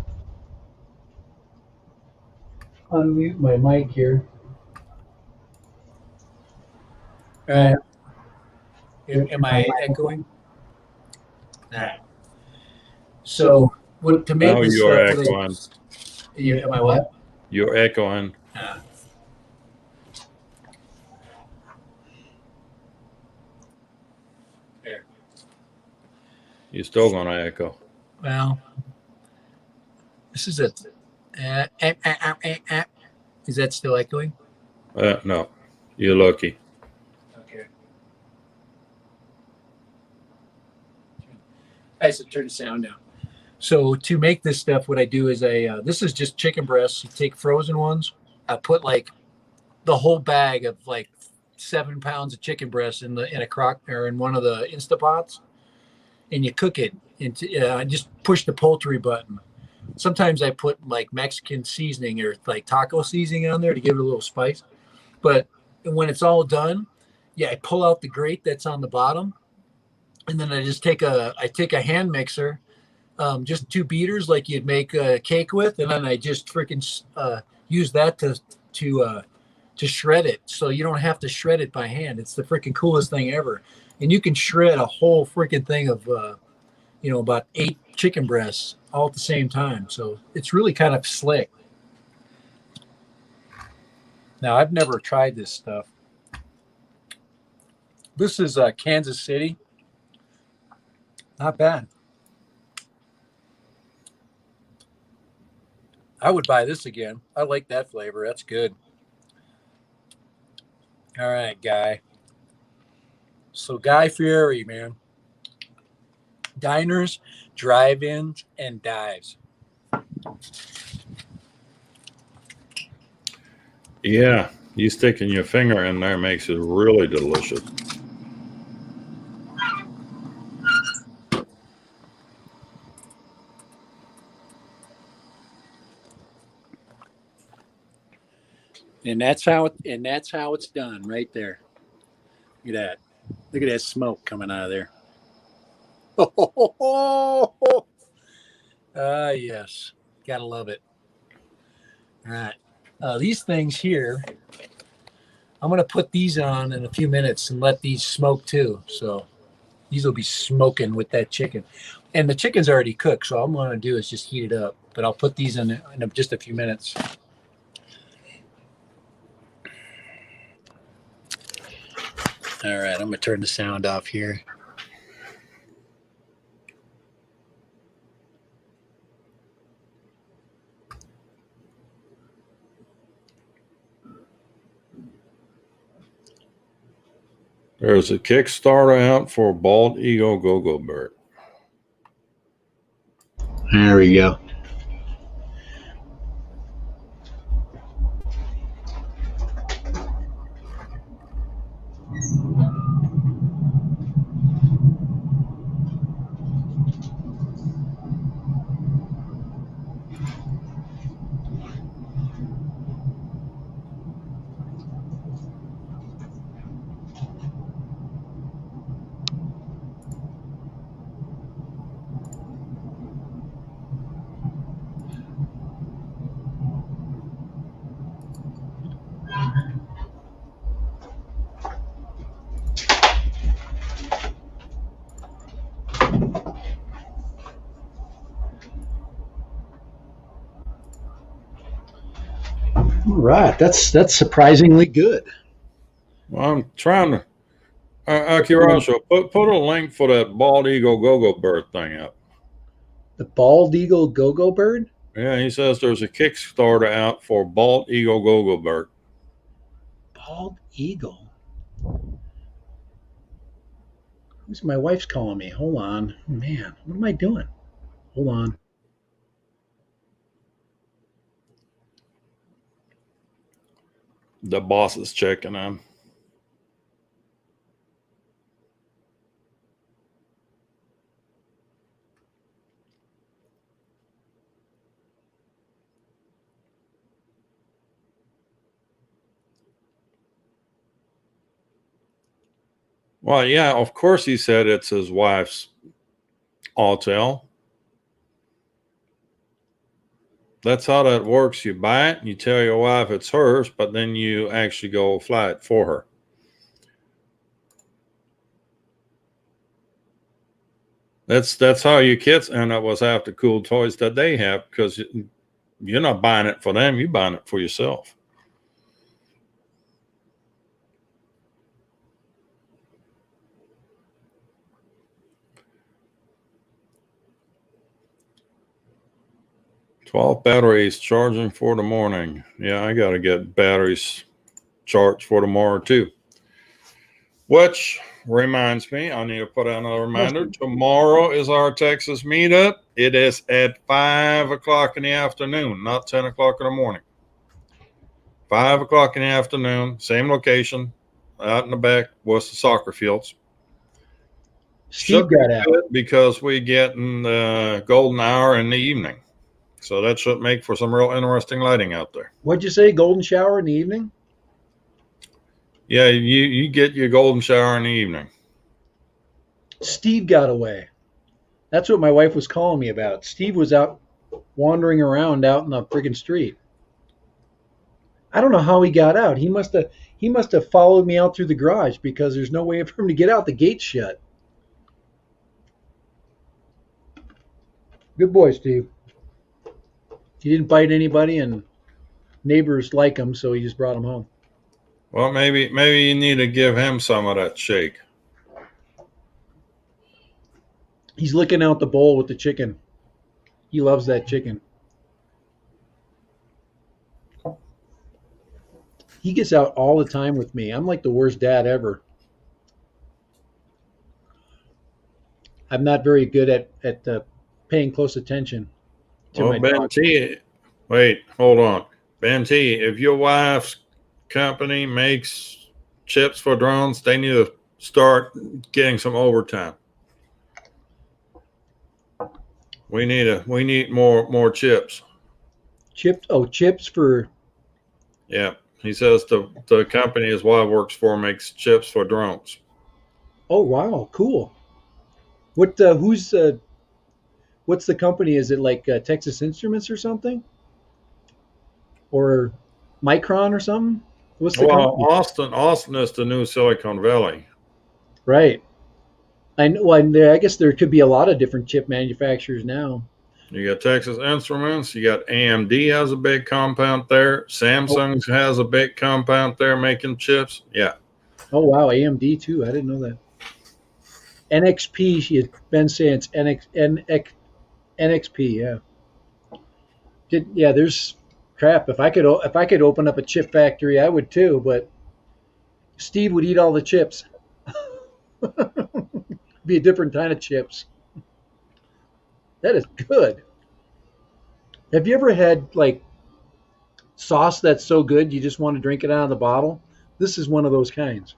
unmute my mic here. Am I echoing? Nah. So, to make this you're stuff, echoing. Am I what? You're echoing. There. You're still going to echo. Well, this is it. Is that still echoing? No, you're lucky. Okay. I said turn the sound down. So to make this stuff, what I do is this is just chicken breasts. You take frozen ones. I put like the whole bag of like 7 pounds of chicken breasts in a crock or in one of the Instapots, and you cook it. I just push the poultry button. Sometimes I put like Mexican seasoning or like taco seasoning on there to give it a little spice. But when it's all done, I pull out the grate that's on the bottom, and then I just take a hand mixer. Just 2 beaters like you'd make a cake with, and then I just freaking use that to shred it. So you don't have to shred it by hand. It's the freaking coolest thing ever. And you can shred a whole freaking thing of about 8 chicken breasts all at the same time. So it's really kind of slick. Now I've never tried this stuff. This is Kansas City. Not bad. I would buy this again. I like that flavor. That's good. All right, Guy. So Guy Fieri, man. Diners, drive-ins, and dives. Yeah, you sticking your finger in there makes it really delicious. And that's how it's done right there. Look at that. Look at that smoke coming out of there. Yes. Gotta love it. All right. These things here, I'm going to put these on in a few minutes and let these smoke too. So these will be smoking with that chicken. And the chicken's already cooked, so all I'm going to do is just heat it up. But I'll put these in just a few minutes. All right, I'm going to turn the sound off here. There's a Kickstarter out for Bald Eagle Go-Go Bird. There we go. All right, that's surprisingly good. Well, I'm trying to. Akirasha, put a link for that Bald Eagle Go-Go Bird thing up. The bald eagle go-go bird? Yeah, he says there's a Kickstarter out for Bald Eagle Go-Go Bird. Bald eagle. Who's my wife's calling me? Hold on. Man, what am I doing? Hold on. The boss is checking in. Well, yeah, of course he said it's his wife's hotel. That's how that works. You buy it, and you tell your wife it's hers, but then you actually go fly it for her. That's how your kids end up with half the cool toys that they have, because you're not buying it for them, you're buying it for yourself. "12 batteries charging for the morning." Yeah, I got to get batteries charged for tomorrow too. Which reminds me, I need to put out another reminder. Tomorrow is our Texas meetup. It is at 5 o'clock in the afternoon, not 10 o'clock in the morning. 5 o'clock in the afternoon, same location, out in the back was the soccer fields. Steve got out because we get in the golden hour in the evening. So that should make for some real interesting lighting out there. What'd you say? Golden shower in the evening? Yeah, you get your golden shower in the evening. Steve got away. That's what my wife was calling me about. Steve was out wandering around out in the friggin' street. I don't know how he got out. He must have followed me out through the garage, because there's no way for him to get out. The gate's shut. Good boy, Steve. He didn't bite anybody, and neighbors like him, so he just brought him home. Well, maybe you need to give him some of that shake. He's licking out the bowl with the chicken. He loves that chicken. He gets out all the time with me. I'm like the worst dad ever. I'm not very good at paying close attention to my Ben dog. T, wait, hold on. Ben T, if your wife's company makes chips for drones, they need to start getting some overtime. We need more chips. Chips for. Yeah, he says the company his wife works for makes chips for drones. Oh wow, cool. What's the company? Is it like Texas Instruments or something, or Micron or something? What's the company? Austin is the new Silicon Valley. Right. I know. Well, I guess there could be a lot of different chip manufacturers now. You got Texas Instruments. You got AMD has a big compound there. Samsung has a big compound there making chips. Yeah. Oh wow, AMD too. I didn't know that. NXP. She had been saying it's NXP. Yeah. Yeah. There's crap. If I could open up a chip factory, I would too. But Steve would eat all the chips. Be a different kind of chips. That is good. Have you ever had like sauce that's so good you just want to drink it out of the bottle? This is one of those kinds.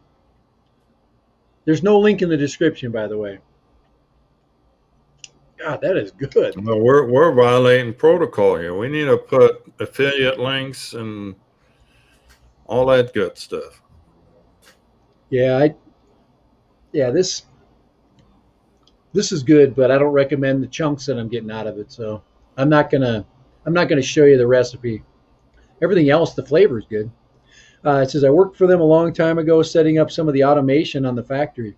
There's no link in the description, by the way. God, that is good. No, we're violating protocol here. We need to put affiliate links and all that good stuff. Yeah, yeah, this is good, but I don't recommend the chunks that I'm getting out of it. So I'm not gonna I'm not gonna show you the recipe. Everything else, the flavor is good. It says I worked for them a long time ago, setting up some of the automation on the factory.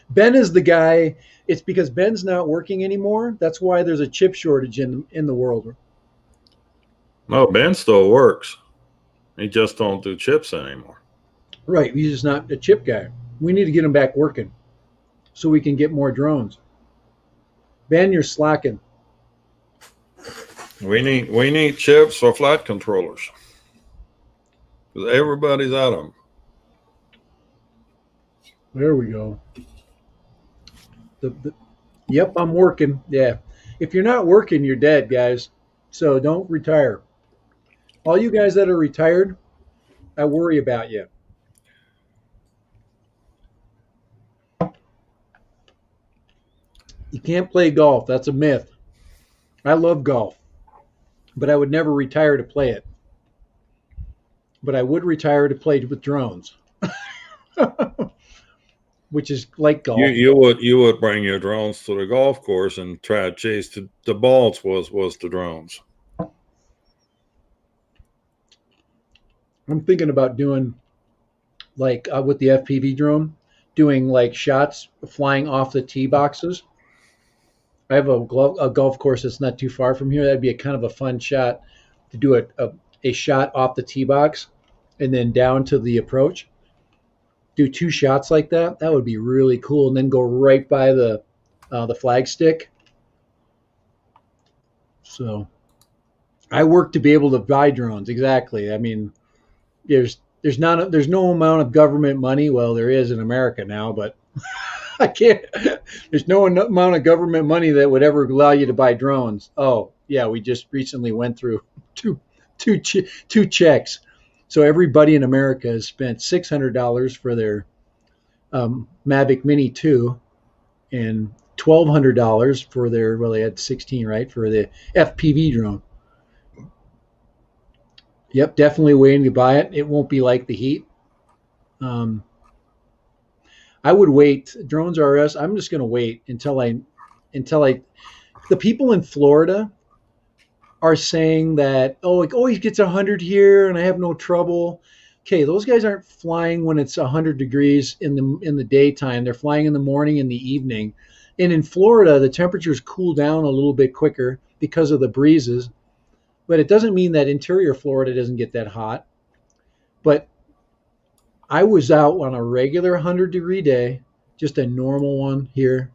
Ben is the guy. It's because Ben's not working anymore. That's why there's a chip shortage in the world. No, Ben still works. He just don't do chips anymore. Right, he's just not a chip guy. We need to get him back working so we can get more drones. Ben, you're slacking. We need chips for flight controllers because everybody's out of them. There we go. Yep, I'm working. Yeah. If you're not working, you're dead, guys. So don't retire. All you guys that are retired, I worry about you. You can't play golf. That's a myth. I love golf, but I would never retire to play it. But I would retire to play with drones, which is like golf. You would bring your drones to the golf course and try to chase the balls was the drones. I'm thinking about doing like with the FPV drone, doing like shots flying off the tee boxes. I have a golf course that's not too far from here. That'd be a kind of a fun shot to do a shot off the tee box and then down to the approach. Do two shots like that. That would be really cool. And then go right by the flag stick. So I work to be able to buy drones. Exactly. I mean, there's no amount of government money. Well, there is in America now, but I can't. There's no amount of government money that would ever allow you to buy drones. Oh, yeah, we just recently went through two checks. So everybody in America has spent $600 for their Mavic Mini 2 and $1,200 for their, well, they had 16, right, for the FPV drone. Yep, definitely waiting to buy it. It won't be like the Heat. I would wait. Drones RS. I'm just going to wait until the people in Florida are saying that, oh, like, oh, he gets 100 here and I have no trouble. Okay, those guys aren't flying when it's 100 degrees in the daytime. They're flying in the morning and the evening. And in Florida, the temperatures cool down a little bit quicker because of the breezes. But it doesn't mean that interior Florida doesn't get that hot. But I was out on a regular 100-degree day, just a normal one here,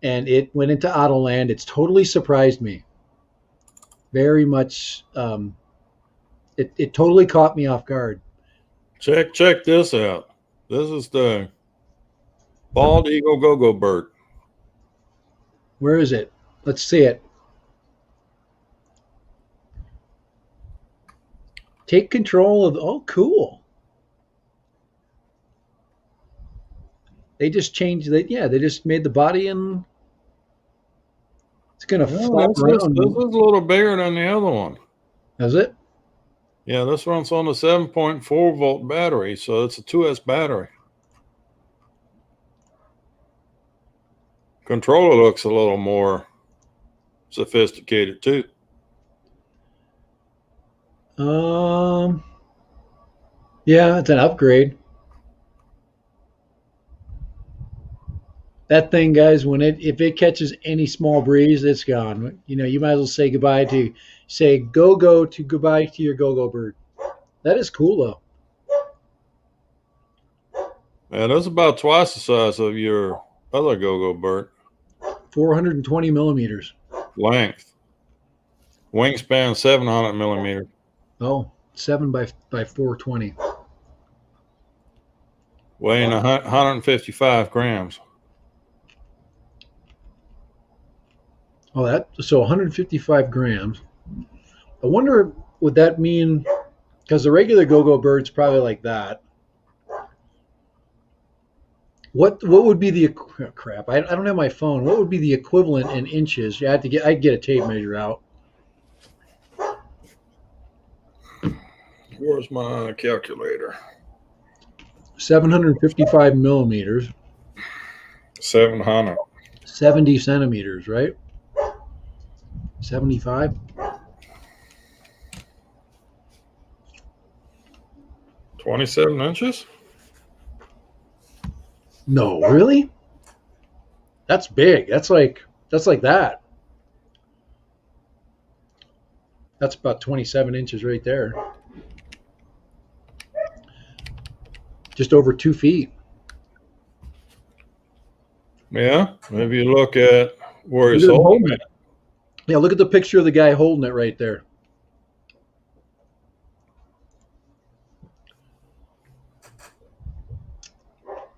and it went into Autoland. It's totally surprised me. Very much. It totally caught me off guard. Check this out. This is the bald eagle go-go bird. Where is it? Let's see it. Take control of. Oh, cool. They just changed it. Yeah, they just made the body and it's going to flap around. This is a little bigger than the other one. Is it? Yeah, this runs on a 7.4 volt battery, so it's a 2S battery. Controller looks a little more sophisticated too. Yeah, it's an upgrade. That thing, guys, if it catches any small breeze, it's gone. You know, you might as well say goodbye to goodbye to your go-go bird. That is cool though. Yeah, that's about twice the size of your other go-go bird. 420 millimeters. Length. Wingspan 700 millimeters. Oh, 7 by 420. Weighing 155 grams. Oh, that so 155 grams. I wonder, would that mean, because the regular go-go bird's probably like that. What would be the crap? I don't have my phone. What would be the equivalent in inches? You have to get. I'd get a tape measure out. Where's my calculator? 755 millimeters. 700. 70 centimeters, right? 75. 27 inches? No, really? That's big. That's like that. That's about 27 inches right there. Just over 2 feet. Yeah. Maybe you look at where he's Look at him holding holding it. it. Yeah, look at the picture of the guy holding it right there.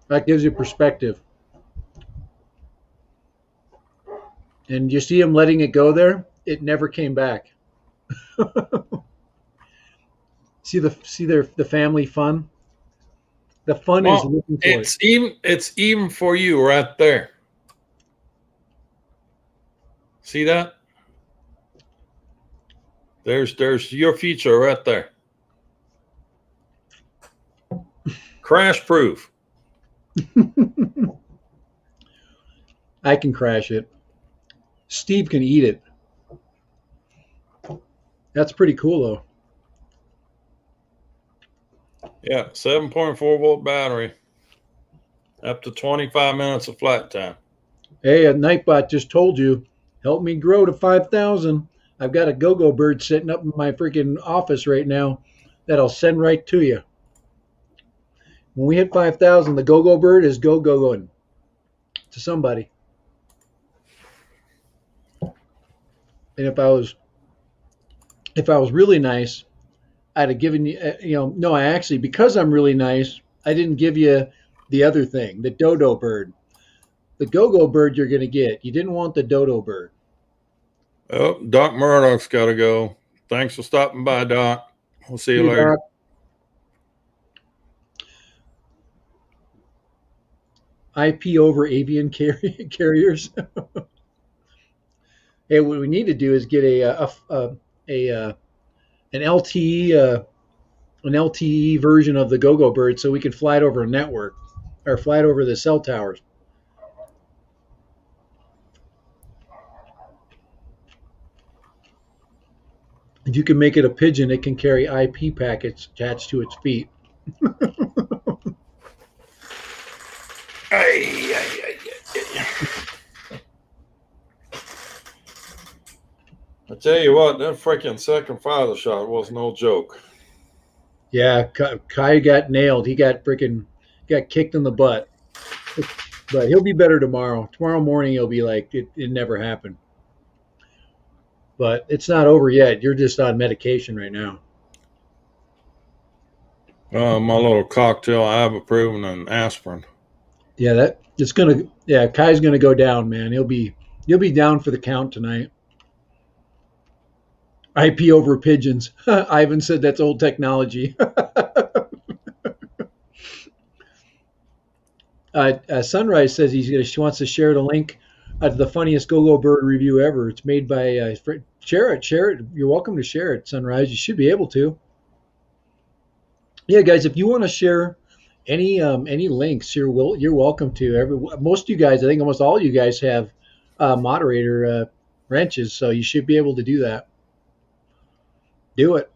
That gives you perspective. And you see him letting it go there? It never came back. see the family fun? The fun is Well, looking for it. it's even for you right there. See that? There's your feature right there. Crash proof. I can crash it. Steve can eat it. That's pretty cool though. Yeah, 7.4-volt battery. Up to 25 minutes of flight time. Hey, a Nightbot just told you, help me grow to 5,000. I've got a go-go bird sitting up in my freaking office right now that I'll send right to you. When we hit 5,000, the go-go bird is go-go-going to somebody. And if I was really nice, I'd have given you, no, I actually, because I'm really nice, I didn't give you the other thing, the dodo bird. The go-go bird you're going to get. You didn't want the dodo bird. Oh, Doc Murdoch's got to go. Thanks for stopping by, Doc. We'll see you later. Doc. IP over avian carriers. Hey, what we need to do is get an LTE version of the go-go bird so we can fly it over a network or fly it over the cell towers. If you can make it a pigeon, it can carry IP packets attached to its feet. I tell you what, that freaking second father shot was no joke. Yeah, Kai got nailed. He got kicked in the butt. But he'll be better tomorrow. Tomorrow morning he'll be like it never happened. But it's not over yet. You're just on medication right now. My little cocktail, ibuprofen and aspirin. Yeah, Kai's gonna go down, man. He'll be down for the count tonight. IP over pigeons. Ivan said that's old technology. Sunrise says she wants to share the link to the funniest go-go bird review ever. It's made by share it. You're welcome to share it, Sunrise. You should be able to. Yeah, guys, if you want to share any links, you're welcome to. Most of you guys, I think almost all of you guys have moderator wrenches, so you should be able to do that. Do it.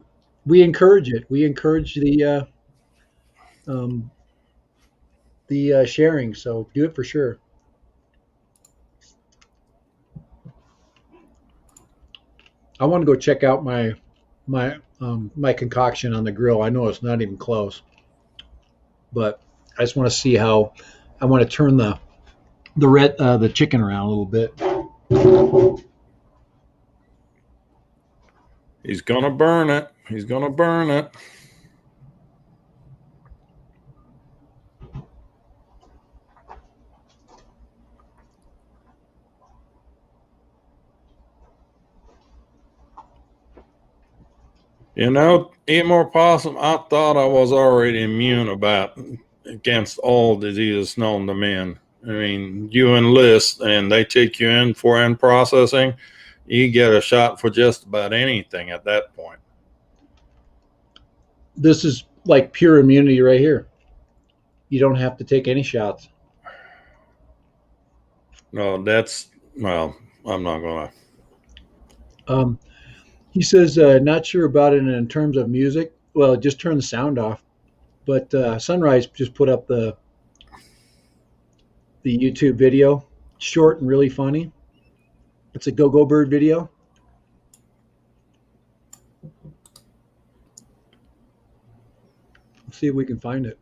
We encourage it. We encourage the sharing. So do it for sure. I want to go check out my concoction on the grill. I know it's not even close, but I just want to see how I want to turn the chicken around a little bit. He's gonna burn it. He's gonna burn it. You know, eat more possum. I thought I was already immune against all diseases known to man. I mean, you enlist and they take you in for end processing. You get a shot for just about anything at that point. This is like pure immunity right here. You don't have to take any shots. No, well, I'm not gonna. Um, he says, not sure about it in terms of music. Well, just turn the sound off. But Sunrise just put up the YouTube video, short and really funny. It's a Go-Go Bird video. Let's see if we can find it.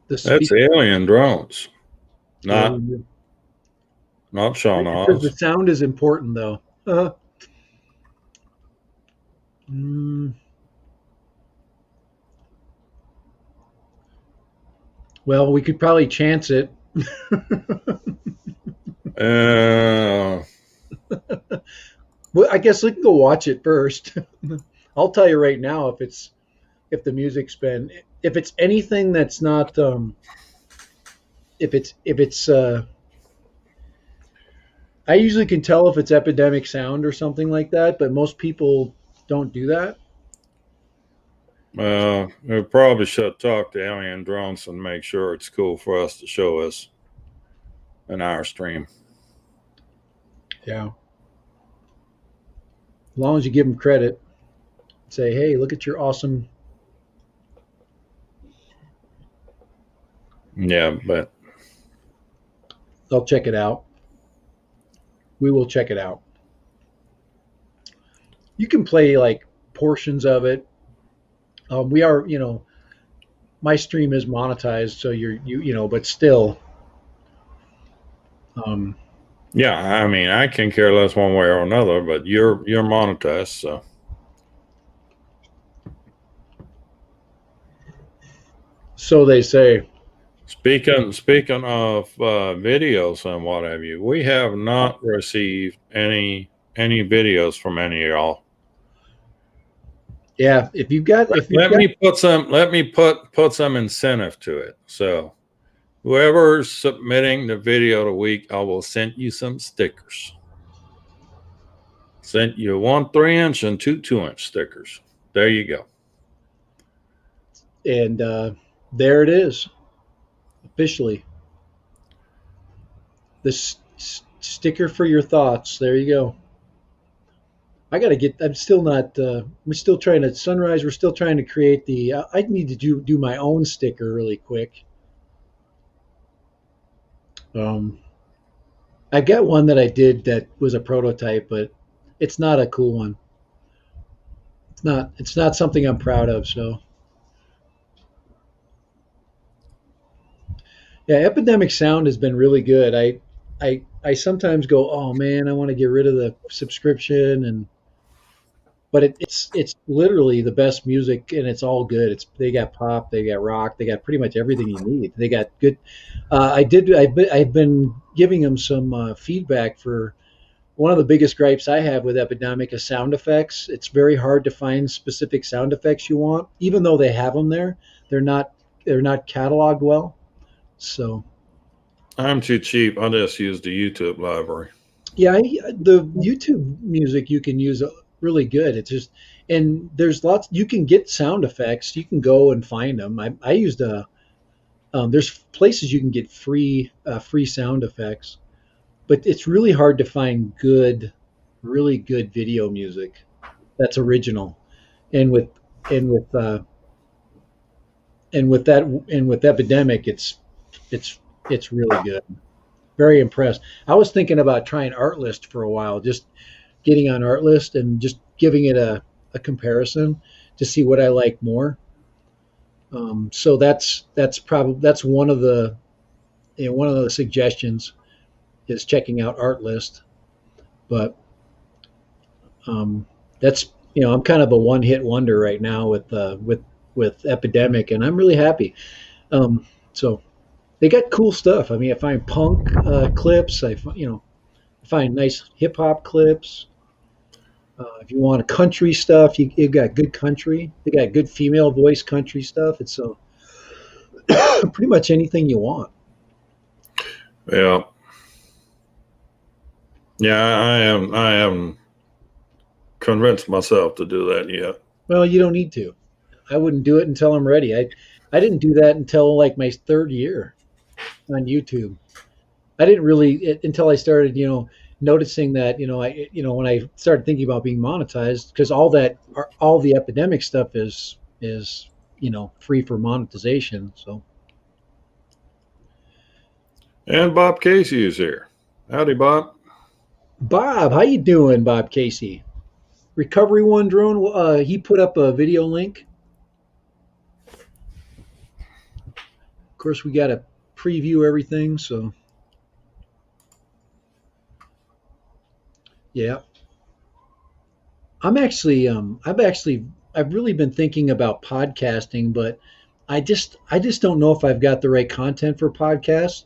That's alien drones, not Sean because the Oz. sound is important, though. Well, we could probably chance it. Well, I guess we can go watch it first. I'll tell you right now if the music's been if it's anything that's not if it's I usually can tell if it's epidemic sound or something like that, but most people don't do that. We probably should talk to alien drones and make sure it's cool for us to show us in our stream. Yeah. As long as you give them credit, say, hey, look at your awesome. Yeah, but They'll check it out. We will check it out. You can play like portions of it. We are, my stream is monetized, so but still. Yeah, I mean, I can care less one way or another, but you're monetized, so. So they say. Speaking of videos and what have you, we have not received any videos from any of y'all. Yeah, let me put some incentive to it. So whoever's submitting the video of the week, I will send you some stickers. Sent you 1 3-inch and 2 2-inch stickers. There you go. And there it is, officially. The sticker for your thoughts. There you go. I'm still not, we're still trying to, Sunrise, we're still trying to create I need to do my own sticker really quick. I got one that I did that was a prototype, but it's not a cool one. It's not something I'm proud of, so. Yeah, Epidemic Sound has been really good. I sometimes go, oh man, I want to get rid of the subscription but it's literally the best music and it's all good. They got pop, they got rock, they got pretty much everything you need. They got good. I've been giving them some feedback for one of the biggest gripes I have with Epidemic is sound effects. It's very hard to find specific sound effects you want, even though they have them there. They're not cataloged well. So I'm too cheap. I'll just use the YouTube library. Yeah, the YouTube music you can use really good. It's just, and there's lots, you can get sound effects. You can go and find them. I used there's places you can get free sound effects, but it's really hard to find really good video music that's original. And with Epidemic, it's It's really good. Very impressed. I was thinking about trying Artlist for a while, just getting on Artlist and just giving it a comparison to see what I like more. So that's probably that's one of the one of the suggestions is checking out Artlist. But um, that's I'm kind of a one hit wonder right now with Epidemic, and I'm really happy. So they got cool stuff. I mean, I find punk clips. I find nice hip hop clips. If you want a country stuff, you got good country. They got good female voice country stuff. It's pretty much anything you want. Yeah. Yeah, I am convinced myself to do that yet. Well, you don't need to. I wouldn't do it until I'm ready. I didn't do that until like my third year on YouTube. I didn't really until I started, noticing that, when I started thinking about being monetized, because all the epidemic stuff is free for monetization. So, And Bob Casey is here. Howdy, Bob. Bob, how you doing, Bob Casey? Recovery One Drone. He put up a video link. Of course, we got to preview everything. So, yeah. I've really been thinking about podcasting, but I just don't know if I've got the right content for podcasts.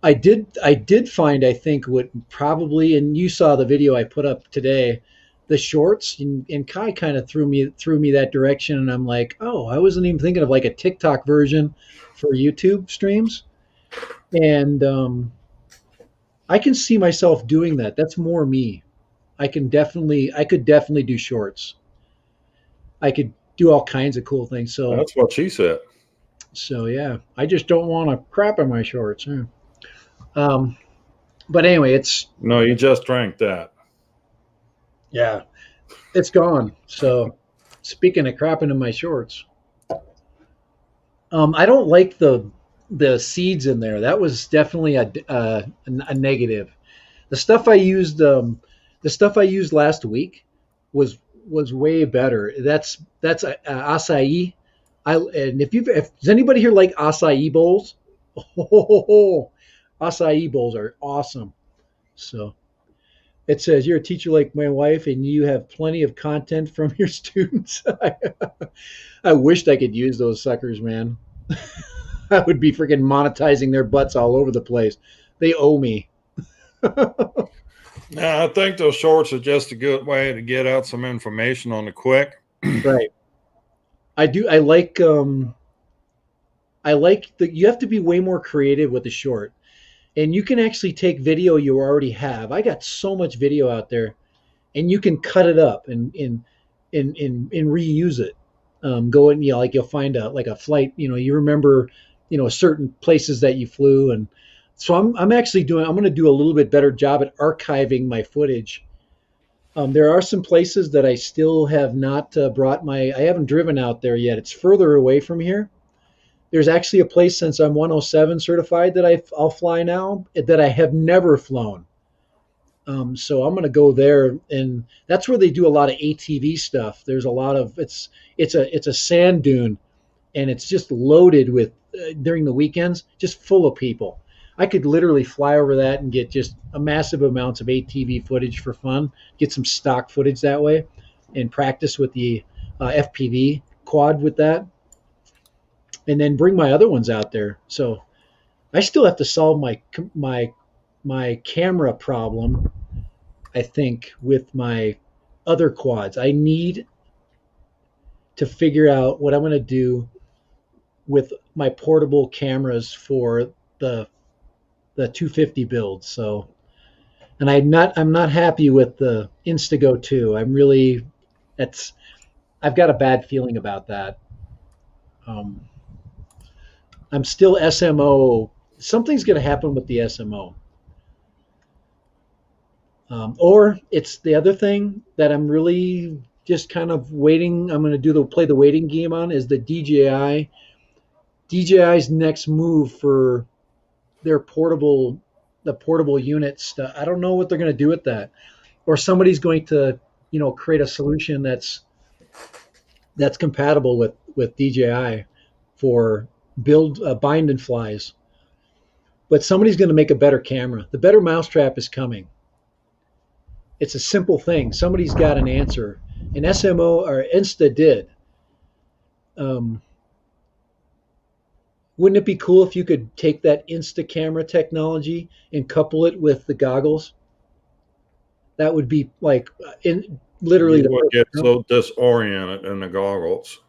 I did find, I think, what probably, and you saw the video I put up today, the shorts, and Kai kind of threw me that direction, and I'm like, oh, I wasn't even thinking of like a TikTok version for YouTube streams, and I can see myself doing that. That's more me. I could definitely do shorts. I could do all kinds of cool things. So That's what she said. so yeah, I just don't want to crap in my shorts. Yeah. Um, but anyway, No, you just drank that. yeah, it's gone. So speaking of crapping in my shorts, I don't like the seeds in there. That was definitely a negative. The stuff I used, the stuff I used last week was was way better. That's acai. And if does anybody here like acai bowls? Oh, acai bowls are awesome. So it says you're a teacher like my wife, and you have plenty of content from your students. I wished I could use those suckers, man. I would be freaking monetizing their butts all over the place. They owe me. Yeah, I think those shorts are just a good way to get out some information on the quick. Right. I do. I like that you have to be way more creative with the short. And you can actually take video you already have. I got so much video out there, and you can cut it up and reuse it. Go and like you'll find a flight. You remember certain places that you flew, and so I'm actually I'm going to do a little bit better job at archiving my footage. There are some places that I still have not I haven't driven out there yet. It's further away from here. There's actually a place, since I'm 107 certified, that I'll fly now that I have never flown. So I'm going to go there, and that's where they do a lot of ATV stuff. There's a lot of it's a sand dune, and it's just loaded with during the weekends, just full of people. I could literally fly over that and get just a massive amounts of ATV footage for fun, get some stock footage that way, and practice with the FPV quad with that, and then bring my other ones out there. So I still have to solve my camera problem. I think with my other quads, I need to figure out what I'm going to do with my portable cameras for the 250 build. So, and I'm not happy with the Instago 2. That's I've got a bad feeling about that. Um, I'm still SMO. Something's going to happen with the SMO. Or it's the other thing that I'm really just kind of waiting. I'm going to play the waiting game on is the DJI. DJI's next move for their portable units. I don't know what they're going to do with that, or somebody's going to create a solution that's compatible with DJI for build bind and flies. But somebody's going to make a better camera. The better mousetrap is coming. It's a simple thing. Somebody's got an answer. And SMO or Insta did. Um, wouldn't it be cool if you could take that Insta camera technology and couple it with the goggles? That would be like literally You the would get perfect. so disoriented in the goggles.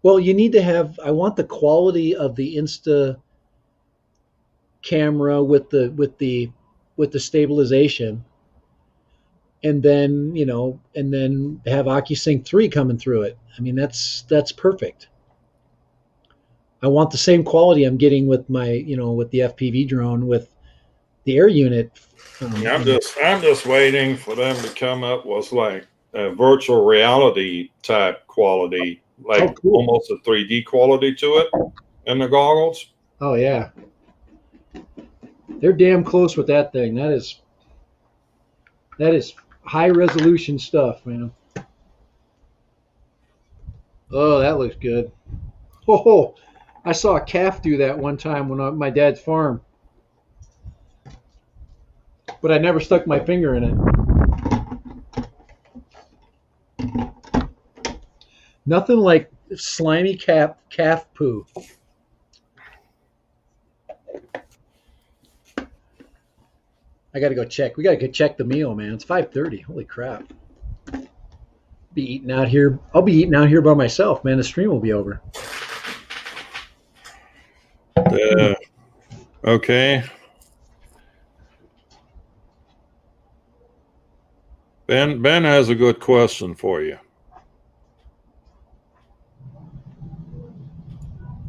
Well, you need to have. I want the quality of the Insta camera with the stabilization, and then have OcuSync 3 coming through it. I mean, that's perfect. I want the same quality I'm getting with my with the FPV drone with the air unit. I'm just waiting for them to come up with like a virtual reality type quality, like cool. almost a 3D quality to it in the goggles. Oh yeah, they're damn close with that thing. That is high resolution stuff, man. Oh, that looks good. Oh, I saw a calf do that one time when on my dad's farm, but I never stuck my finger in it. Nothing like slimy calf poo. I gotta go check. We gotta go check the meal, man. It's 5:30. Holy crap! Be eating out here. I'll be eating out here by myself, man. The stream will be over. Okay. Ben has a good question for you.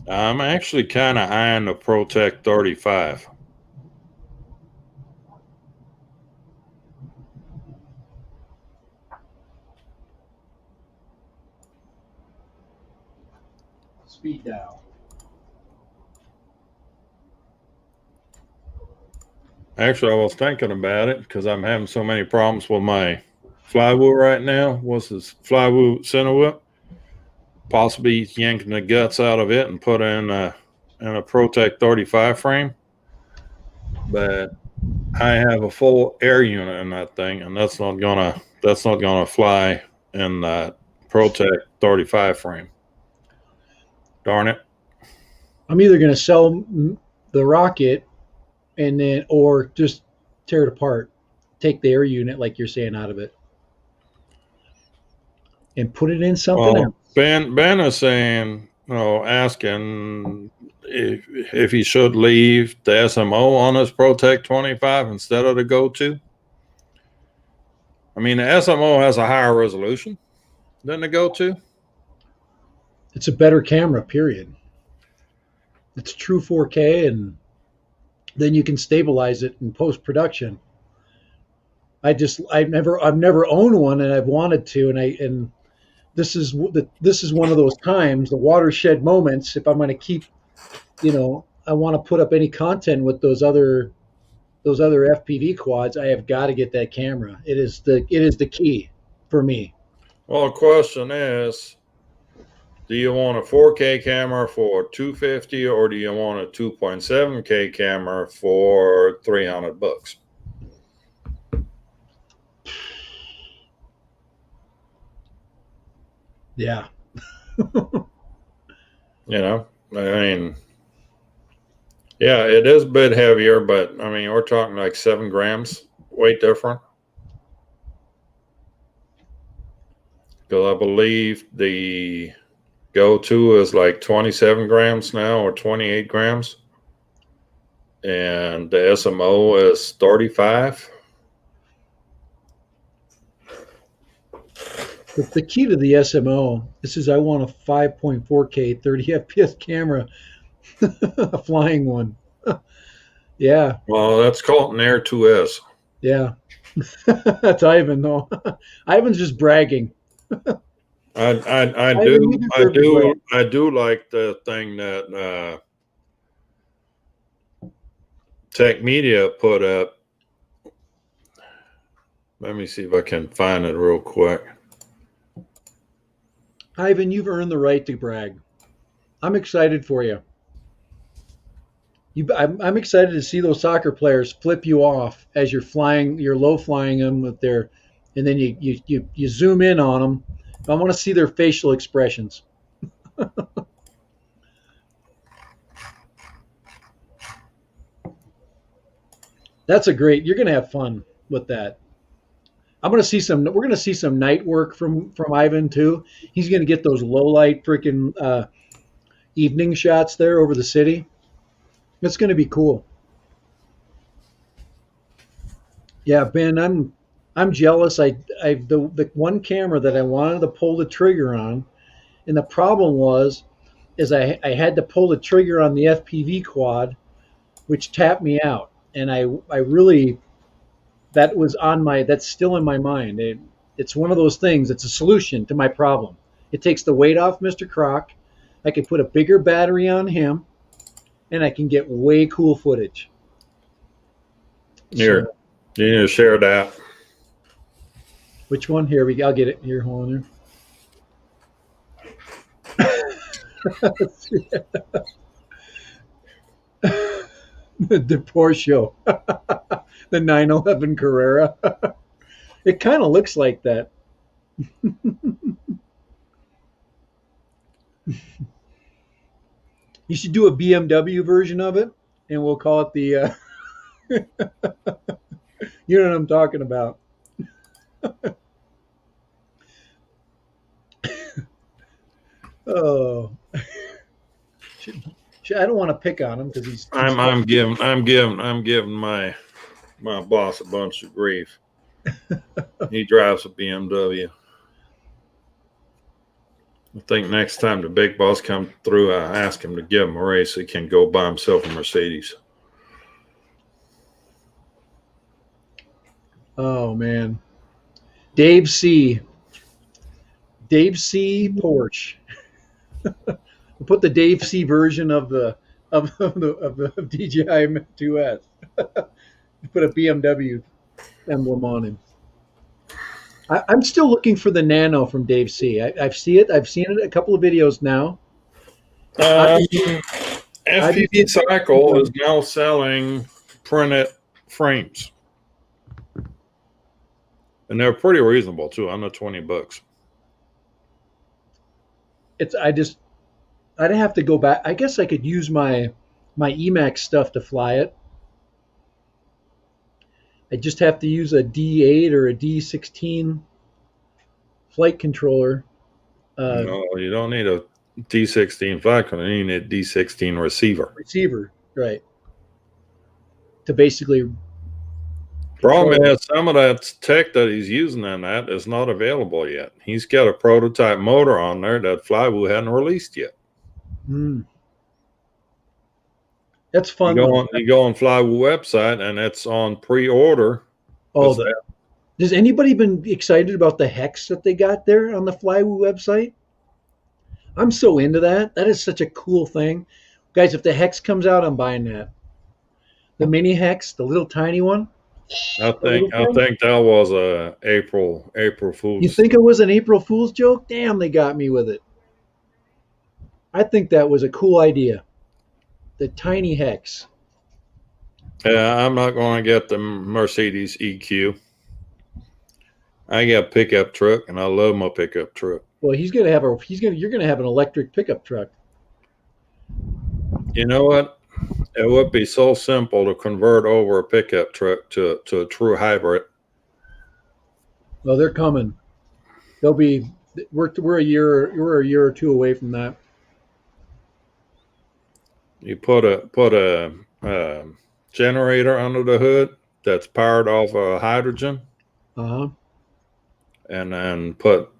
I'm actually kind of eyeing the ProTech 35. Speed dial. Actually, I was thinking about it because I'm having so many problems with my flywheel right now. What's this flywheel center whip? Possibly yanking the guts out of it and put in a ProTech 35 frame. But I have a full air unit in that thing, and that's not gonna fly in that ProTech 35 frame. Darn it! I'm either gonna sell the rocket and then or just tear it apart, take the air unit like you're saying out of it, and put it in something else. Ben is saying, asking if he should leave the SMO on his ProTech 25 instead of the Go-To. I mean, the SMO has a higher resolution than the Go-To. It's a better camera, period. It's true 4K, and then you can stabilize it in post production. I've never owned one, and I've wanted to, and this is one of those times, the watershed moments. If I'm going to keep, I want to put up any content with those other FPV quads, I have got to get that camera. It is the key for me. Well, the question is, do you want a 4K camera for $250 or do you want a 2.7K camera for $300? Yeah. I mean, yeah, it is a bit heavier, but I mean, we're talking like 7 grams weight different. Because I believe the Go-To is like 27 grams now or 28 grams. And the SMO is 35. But the key to the SMO, I want a 5.4K 30 FPS camera, a flying one. Yeah. Well, that's called an Air 2S. Yeah. That's Ivan, though. Ivan's just bragging. I do like the thing that Tech Media put up. Let me see if I can find it real quick. Ivan, you've earned the right to brag. I'm excited for you. I'm excited to see those soccer players flip you off as you're flying. You're low flying them with their, and then you zoom in on them. I want to see their facial expressions. That's a great. You're going to have fun with that. I'm going to see some. We're going to see some night work from Ivan too. He's going to get those low light freaking evening shots there over the city. It's going to be cool. Yeah, Ben, I'm jealous. The one camera that I wanted to pull the trigger on, and the problem was, is I had to pull the trigger on the FPV quad, which tapped me out, and I really that was on my that's still in my mind. It's one of those things. It's a solution to my problem. It takes the weight off Mr. Croc. I can put a bigger battery on him, and I can get way cool footage. Here, So, you need to share that. which one? Here we go. I'll get it. Here, hold on there. The Porsche, the 911 Carrera. It kind of looks like that. You should do a BMW version of it, and we'll call it the. You know what I'm talking about. Oh, I don't want to pick on him because he's. I'm giving my boss a bunch of grief. He drives a BMW. I think next time the big boss comes through, I ask him to give him a raise so he can go buy himself a Mercedes. Oh man, Dave C. Porsche. We'll put the Dave C version of the DJI 2S. Put a BMW emblem on him. I'm still looking for the Nano from Dave C. I've seen it. I've seen it a couple of videos now. FPV Cycle is now selling printed frames, and they're pretty reasonable too, under $20. I'd have to go back. I guess I could use my Emacs stuff to fly it. I just have to use a D8 or a D16 flight controller. No, you don't need a D16 flight controller. You need a D16 receiver. Receiver, right? To basically. Problem is, some of that tech that he's using on that is not available yet. He's got a prototype motor on there that Flywoo hadn't released yet. That's fun. You go on Flywoo website and it's on pre-order. Oh, has anybody been excited about the hex that they got there on the Flywoo website? I'm so into that. That is such a cool thing, guys. If the hex comes out, I'm buying that. The mini hex, the little tiny one. I think that was a April Fool's. You think it was an April Fool's joke? Damn, they got me with it. I think that was a cool idea. The tiny hex. Yeah, I'm not going to get the Mercedes EQ. I got a pickup truck, and I love my pickup truck. Well, you're gonna have an electric pickup truck. You know what? It would be so simple to convert over a pickup truck to a true hybrid. Well, they're coming. We're a year or two away from that. You put a generator under the hood that's powered off of hydrogen. Uh-huh. And then put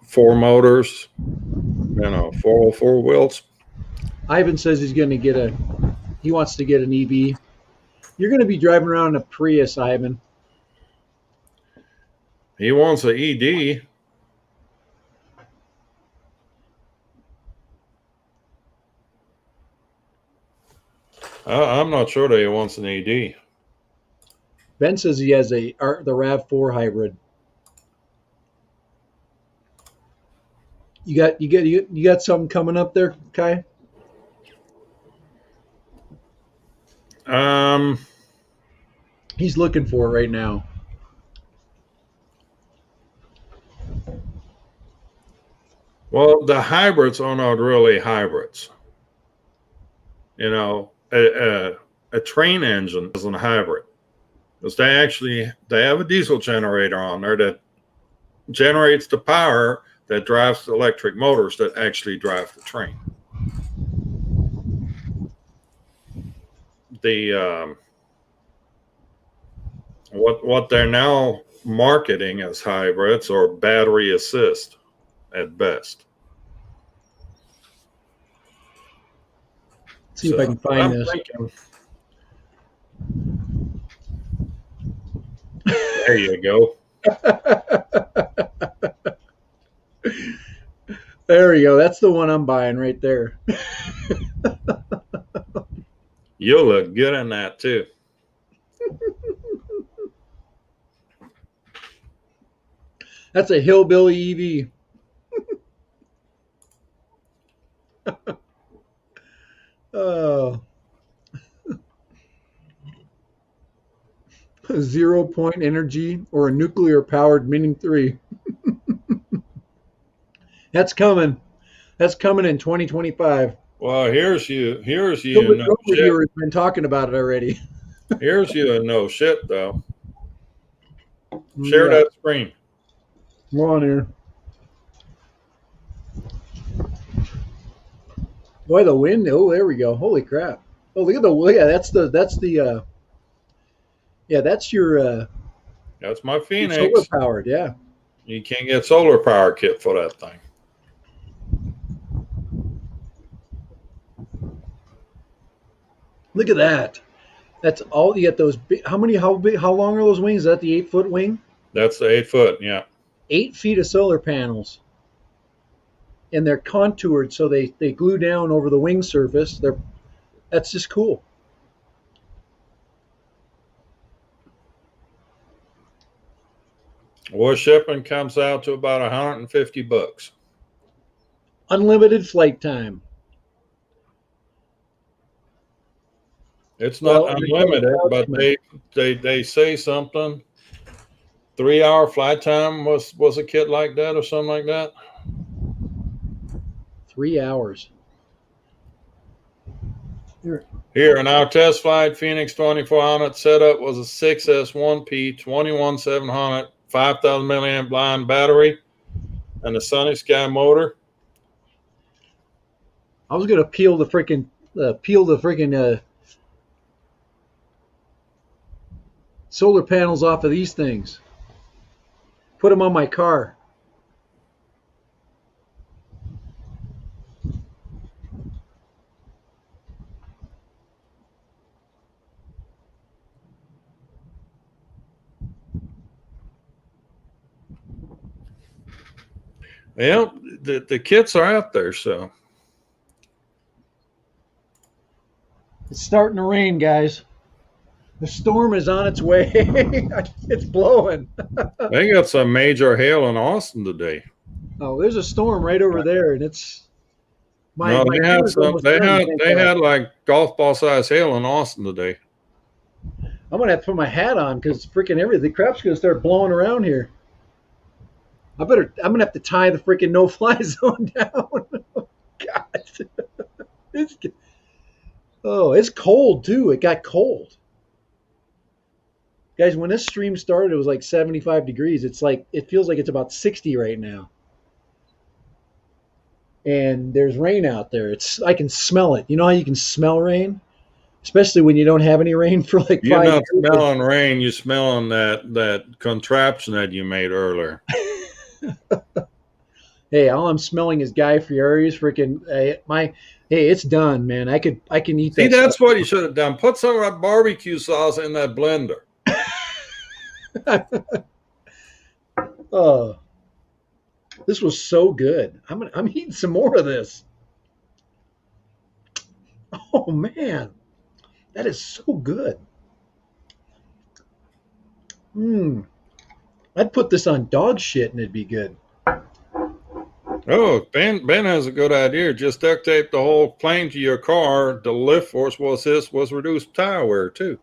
4 motors, 404 wheels. Ivan says he wants to get an EV. You're going to be driving around in a Prius, Ivan. He wants an ED. I'm not sure that he wants an ED. Ben says he has the RAV4 hybrid. You got something coming up there, Kai? He's looking for it right now. Well, the hybrids are not really hybrids. You know, a train engine is a hybrid because they have a diesel generator on there that generates the power that drives the electric motors that actually drive the train. The what they're now marketing as hybrids or battery assist at best. Let's see if I can find this. There you go. There we go. That's the one I'm buying right there. You'll look good in that too. That's a hillbilly EV. Oh. 0-point energy or a nuclear powered Mini 3. That's coming. That's coming in 2025. Well, here's you. Viewers been talking about it already. Here's you a no shit though. Share that screen. We're on here. Boy, the wind. Oh, there we go. Holy crap. Oh, look at that's your that's my Phoenix. Solar powered, yeah. You can't get solar power kit for that thing. Look at that. That's all you get. Those how long are those wings? Is that the 8-foot wing? That's the 8 foot, yeah. 8 feet of solar panels. And they're contoured so they glue down over the wing surface. That's just cool. War shipping comes out to about $150. Unlimited flight time. It's not unlimited, but they say something. 3-hour flight time was a kit like that or something like that. 3 hours. Here in our test flight, Phoenix 2400 setup was a 6S1P 21700 5,000 milliamp line battery and a Sunny Sky motor. I was gonna peel the freaking solar panels off of these things. Put them on my car. Well, the kits are out there, so. It's starting to rain, guys. The storm is on its way. It's blowing. They got some major hail in Austin today. Oh, there's a storm right over there, and it's they had like golf ball size hail in Austin today. I'm gonna have to put my hat on because freaking the crap's gonna start blowing around here. I'm gonna have to tie the freaking no-fly zone down. God, it's cold too. It got cold. Guys, when this stream started, it was like 75 degrees. It feels like it's about 60 right now. And there's rain out there. I can smell it. You know how you can smell rain? Especially when you don't have any rain for like 5 years. You're not smelling rain, you're smelling that contraption that you made earlier. Hey, all I'm smelling is Guy Fieri's freaking hey, it's done, man. I can eat that. See, that's what you should have done. Put some of that barbecue sauce in that blender. Oh, this was so good. I'm eating some more of this. Oh man, That is so good. Mm. I'd put this on dog shit and it'd be good. Oh, Ben has a good idea. Just duct tape the whole plane to your car. The lift force was reduced tire wear too.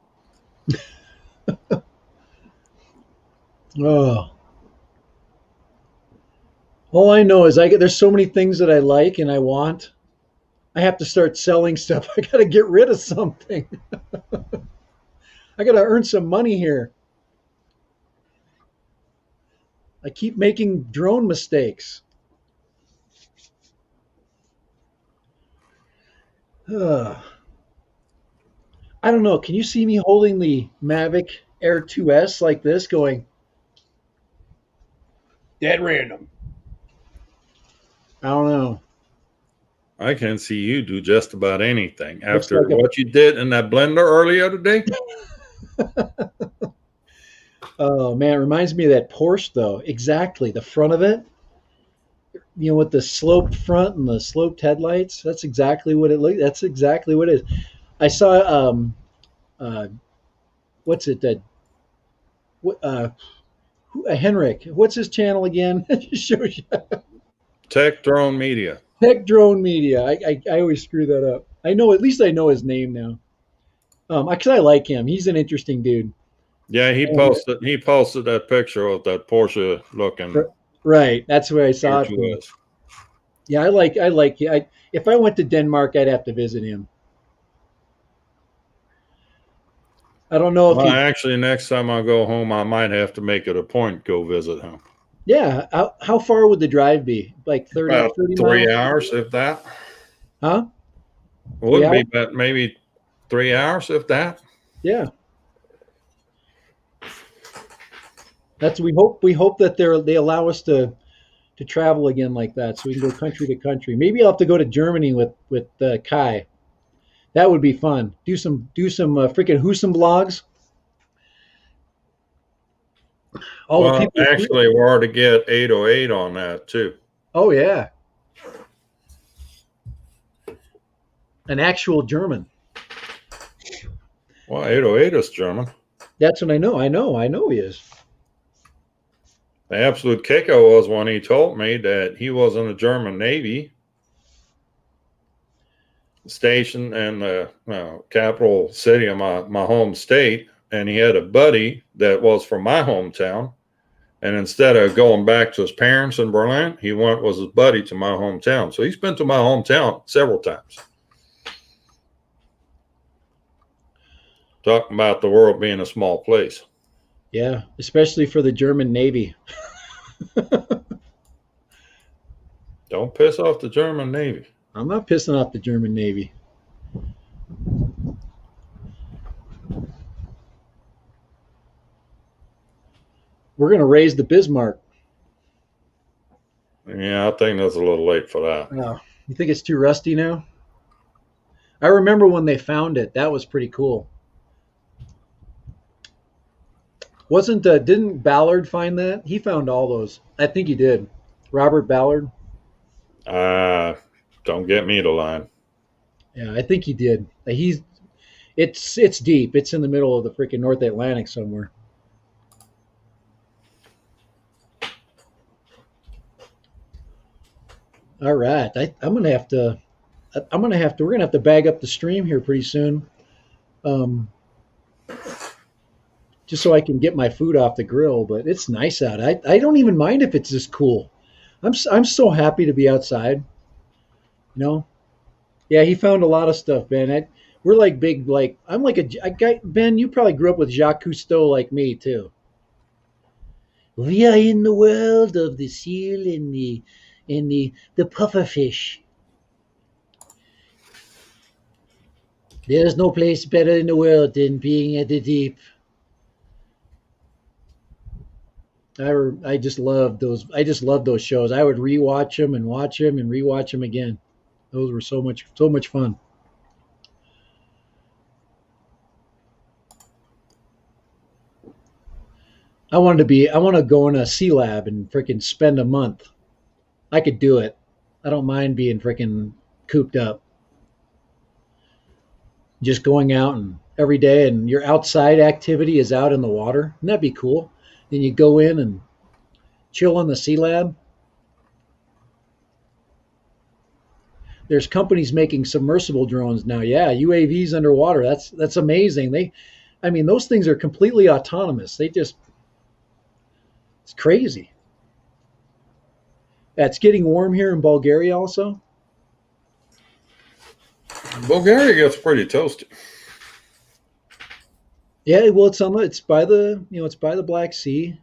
Oh. All I know is there's so many things that I like and I want. I have to start selling stuff. I got to get rid of something. I got to earn some money here. I keep making drone mistakes. Ugh. I don't know. Can you see me holding the Mavic Air 2S like this going dead random? I don't know. I can see you do just about anything Looks after like a what you did in that blender earlier today. oh man, it reminds me of that Porsche though. Exactly. The front of it, with the sloped front and the sloped headlights. That's exactly what it looked. That's exactly what it is. I saw uh what's it that uh Henrik. What's his channel again? It just shows you. Tech Drone Media. Tech Drone Media. I always screw that up. I know, at least I know his name now. Because I like him. He's an interesting dude. Yeah, And, he posted that picture of that Porsche looking right. That's where I Air saw it from. 2S. Yeah, I like. If I went to Denmark, I'd have to visit him. I don't know if Well, you. actually, next time I go home, I might have to make it a point go visit him. Yeah. How far would the drive be? Like 30, About 30 3 miles? hours, if that. Huh? Three Wouldn't be, hours? but maybe 3 hours, if that. Yeah. That's we hope that they allow us to travel again like that, so we can go country to country. Maybe I'll have to go to Germany with Kai. That would be fun. Do some freaking Husum blogs. All the Well, people. actually, we are to get 808 on that too. Oh yeah, an actual German. Well, 808 is German. That's what I know. I know he is. The absolute kicker was when he told me that he was in the German Navy station in the capital city of my home state, and he had a buddy that was from my hometown. And instead of going back to his parents in Berlin, he went with his buddy to my hometown. So he's been to my hometown several times. Talking about the world being a small place. Yeah, especially for the German Navy. Don't piss off the German Navy. I'm not pissing off the German Navy. We're gonna raise the Bismarck. Yeah, I think that's a little late for that. Oh, you think it's too rusty now? I remember when they found it. That was pretty cool. Wasn't didn't Ballard find that? He found all those. I think he did. Robert Ballard. Don't get me to line. Yeah, I think he did. It's deep. It's in the middle of the freaking North Atlantic somewhere. All right, I'm gonna have to. We're gonna have to bag up the stream here pretty soon, um, just so I can get my food off the grill. But it's nice out. I don't even mind if it's this cool. I'm so happy to be outside. You know. Yeah, he found a lot of stuff, Ben. We're like big, like I'm like a guy. Ben, you probably grew up with Jacques Cousteau like me too. We are in the world of the seal and the pufferfish. There's no place better in the world than being at the deep. I just love those. I just love those shows. I would rewatch them and watch them and rewatch them again. Those were so much fun. I want to go in a sea lab and freaking spend a month. I could do it. I don't mind being freaking cooped up. Just going out and every day, and your outside activity is out in the water. Wouldn't that be cool? Then you go in and chill in the Sea Lab. There's companies making submersible drones now. Yeah, UAVs underwater. That's amazing. I mean, those things are completely autonomous. It's crazy. Yeah, it's getting warm here in Bulgaria also. Bulgaria gets pretty toasty. Yeah, well, it's by the it's by the Black Sea.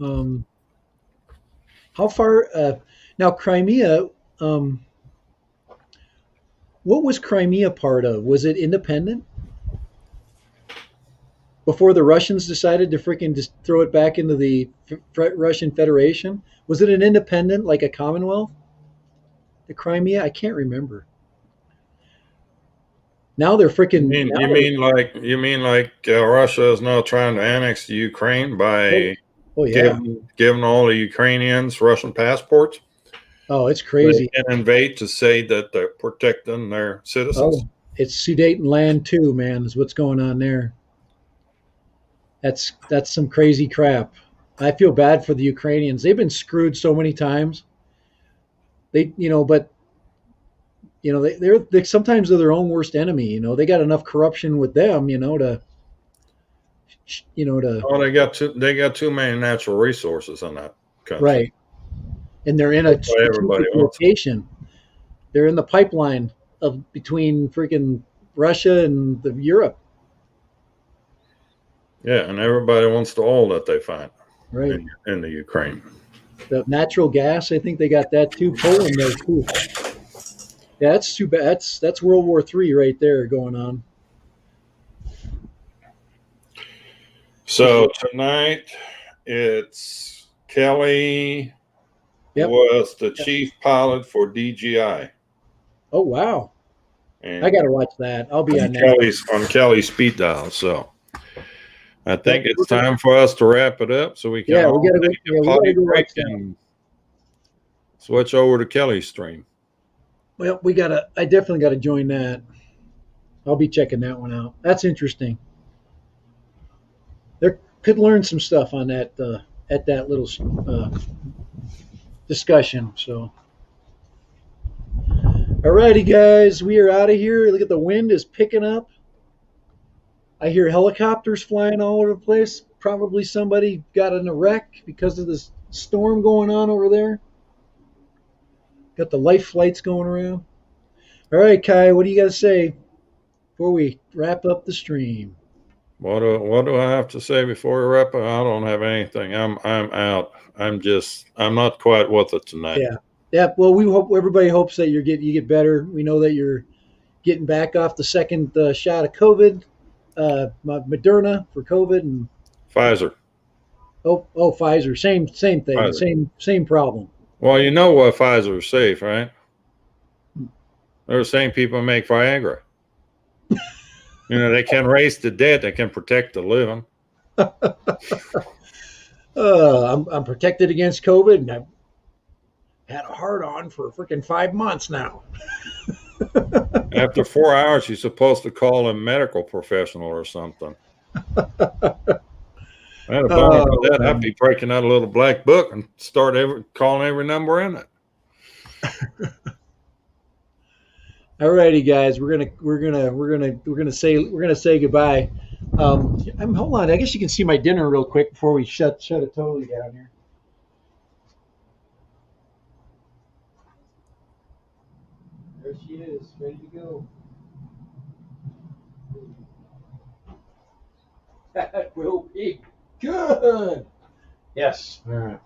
Um, how far now Crimea? Um, what was Crimea part of? Was it independent before the Russians decided to freaking just throw it back into the Russian Federation? Was it an independent, like a Commonwealth? The Crimea? I can't remember. Now they're freaking. You mean like Russia is now trying to annex the Ukraine by Oh yeah. giving all the Ukrainians Russian passports? Oh, it's So crazy. they can invade to say that they're protecting their citizens. Oh, it's Sudetenland too, man. Is what's going on there. That's some crazy crap. I feel bad for the Ukrainians. They've been screwed so many times. But they're sometimes they're their own worst enemy. They got enough corruption with them. To Oh, they got too many natural resources in that country. Right, and they're in a That's why everybody strategic wants them. location. They're in the pipeline of between freaking Russia and Europe. Yeah, and everybody wants the oil that they find Right. in the Ukraine. The natural gas, I think they got that too. Poland there too. Yeah, that's too bad. That's World War III right there going on. So tonight it's Kelly Yep. was the chief pilot for DJI. Oh wow. And I gotta watch that. I'll be on that. on Kelly's speed dial. So I think it's time for us to wrap it up so we can we gotta go break watch that. and switch over to Kelly's stream. Well, I definitely gotta join that. I'll be checking that one out. That's interesting. There could learn some stuff on that at that little discussion. So, alrighty, guys, we are out of here. Look at the wind is picking up. I hear helicopters flying all over the place. Probably somebody got in a wreck because of this storm going on over there. Got the life flights going around. All right, Kai, what do you got to say before we wrap up the stream? What do I have to say before we wrap up? I don't have anything. I'm out. I'm not quite with it tonight. Yeah. Well, everybody hopes that you get better. We know that you're getting back off the second shot of COVID, Moderna for COVID, and Pfizer. Oh, Pfizer. Same thing. Pfizer. Same problem. Well, you know why Pfizer is safe, right? They're the same people who make Viagra. They can raise the dead. They can protect the living. I'm protected against COVID, and I've had a hard on for freaking 5 months now. After 4 hours, you're supposed to call a medical professional or something. I had a bummer for that. I'd be breaking out a little black book and start calling every number in it. Alrighty, guys, we're gonna say goodbye. Hold on. I guess you can see my dinner real quick before we shut it totally down here. There she is, ready to go. That will be good. Yes. All right.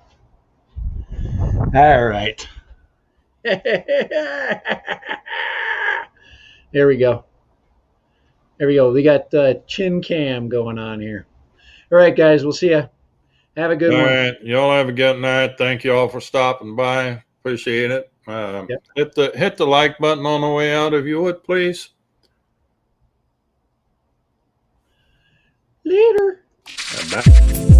All right. There we go. There we go. We got chin cam going on here. All right, guys. We'll see you. Have a good one. All right. Y'all have a good night. Thank you all for stopping by. Appreciate it. Hit the like button on the way out if you would, please. Later. Bye.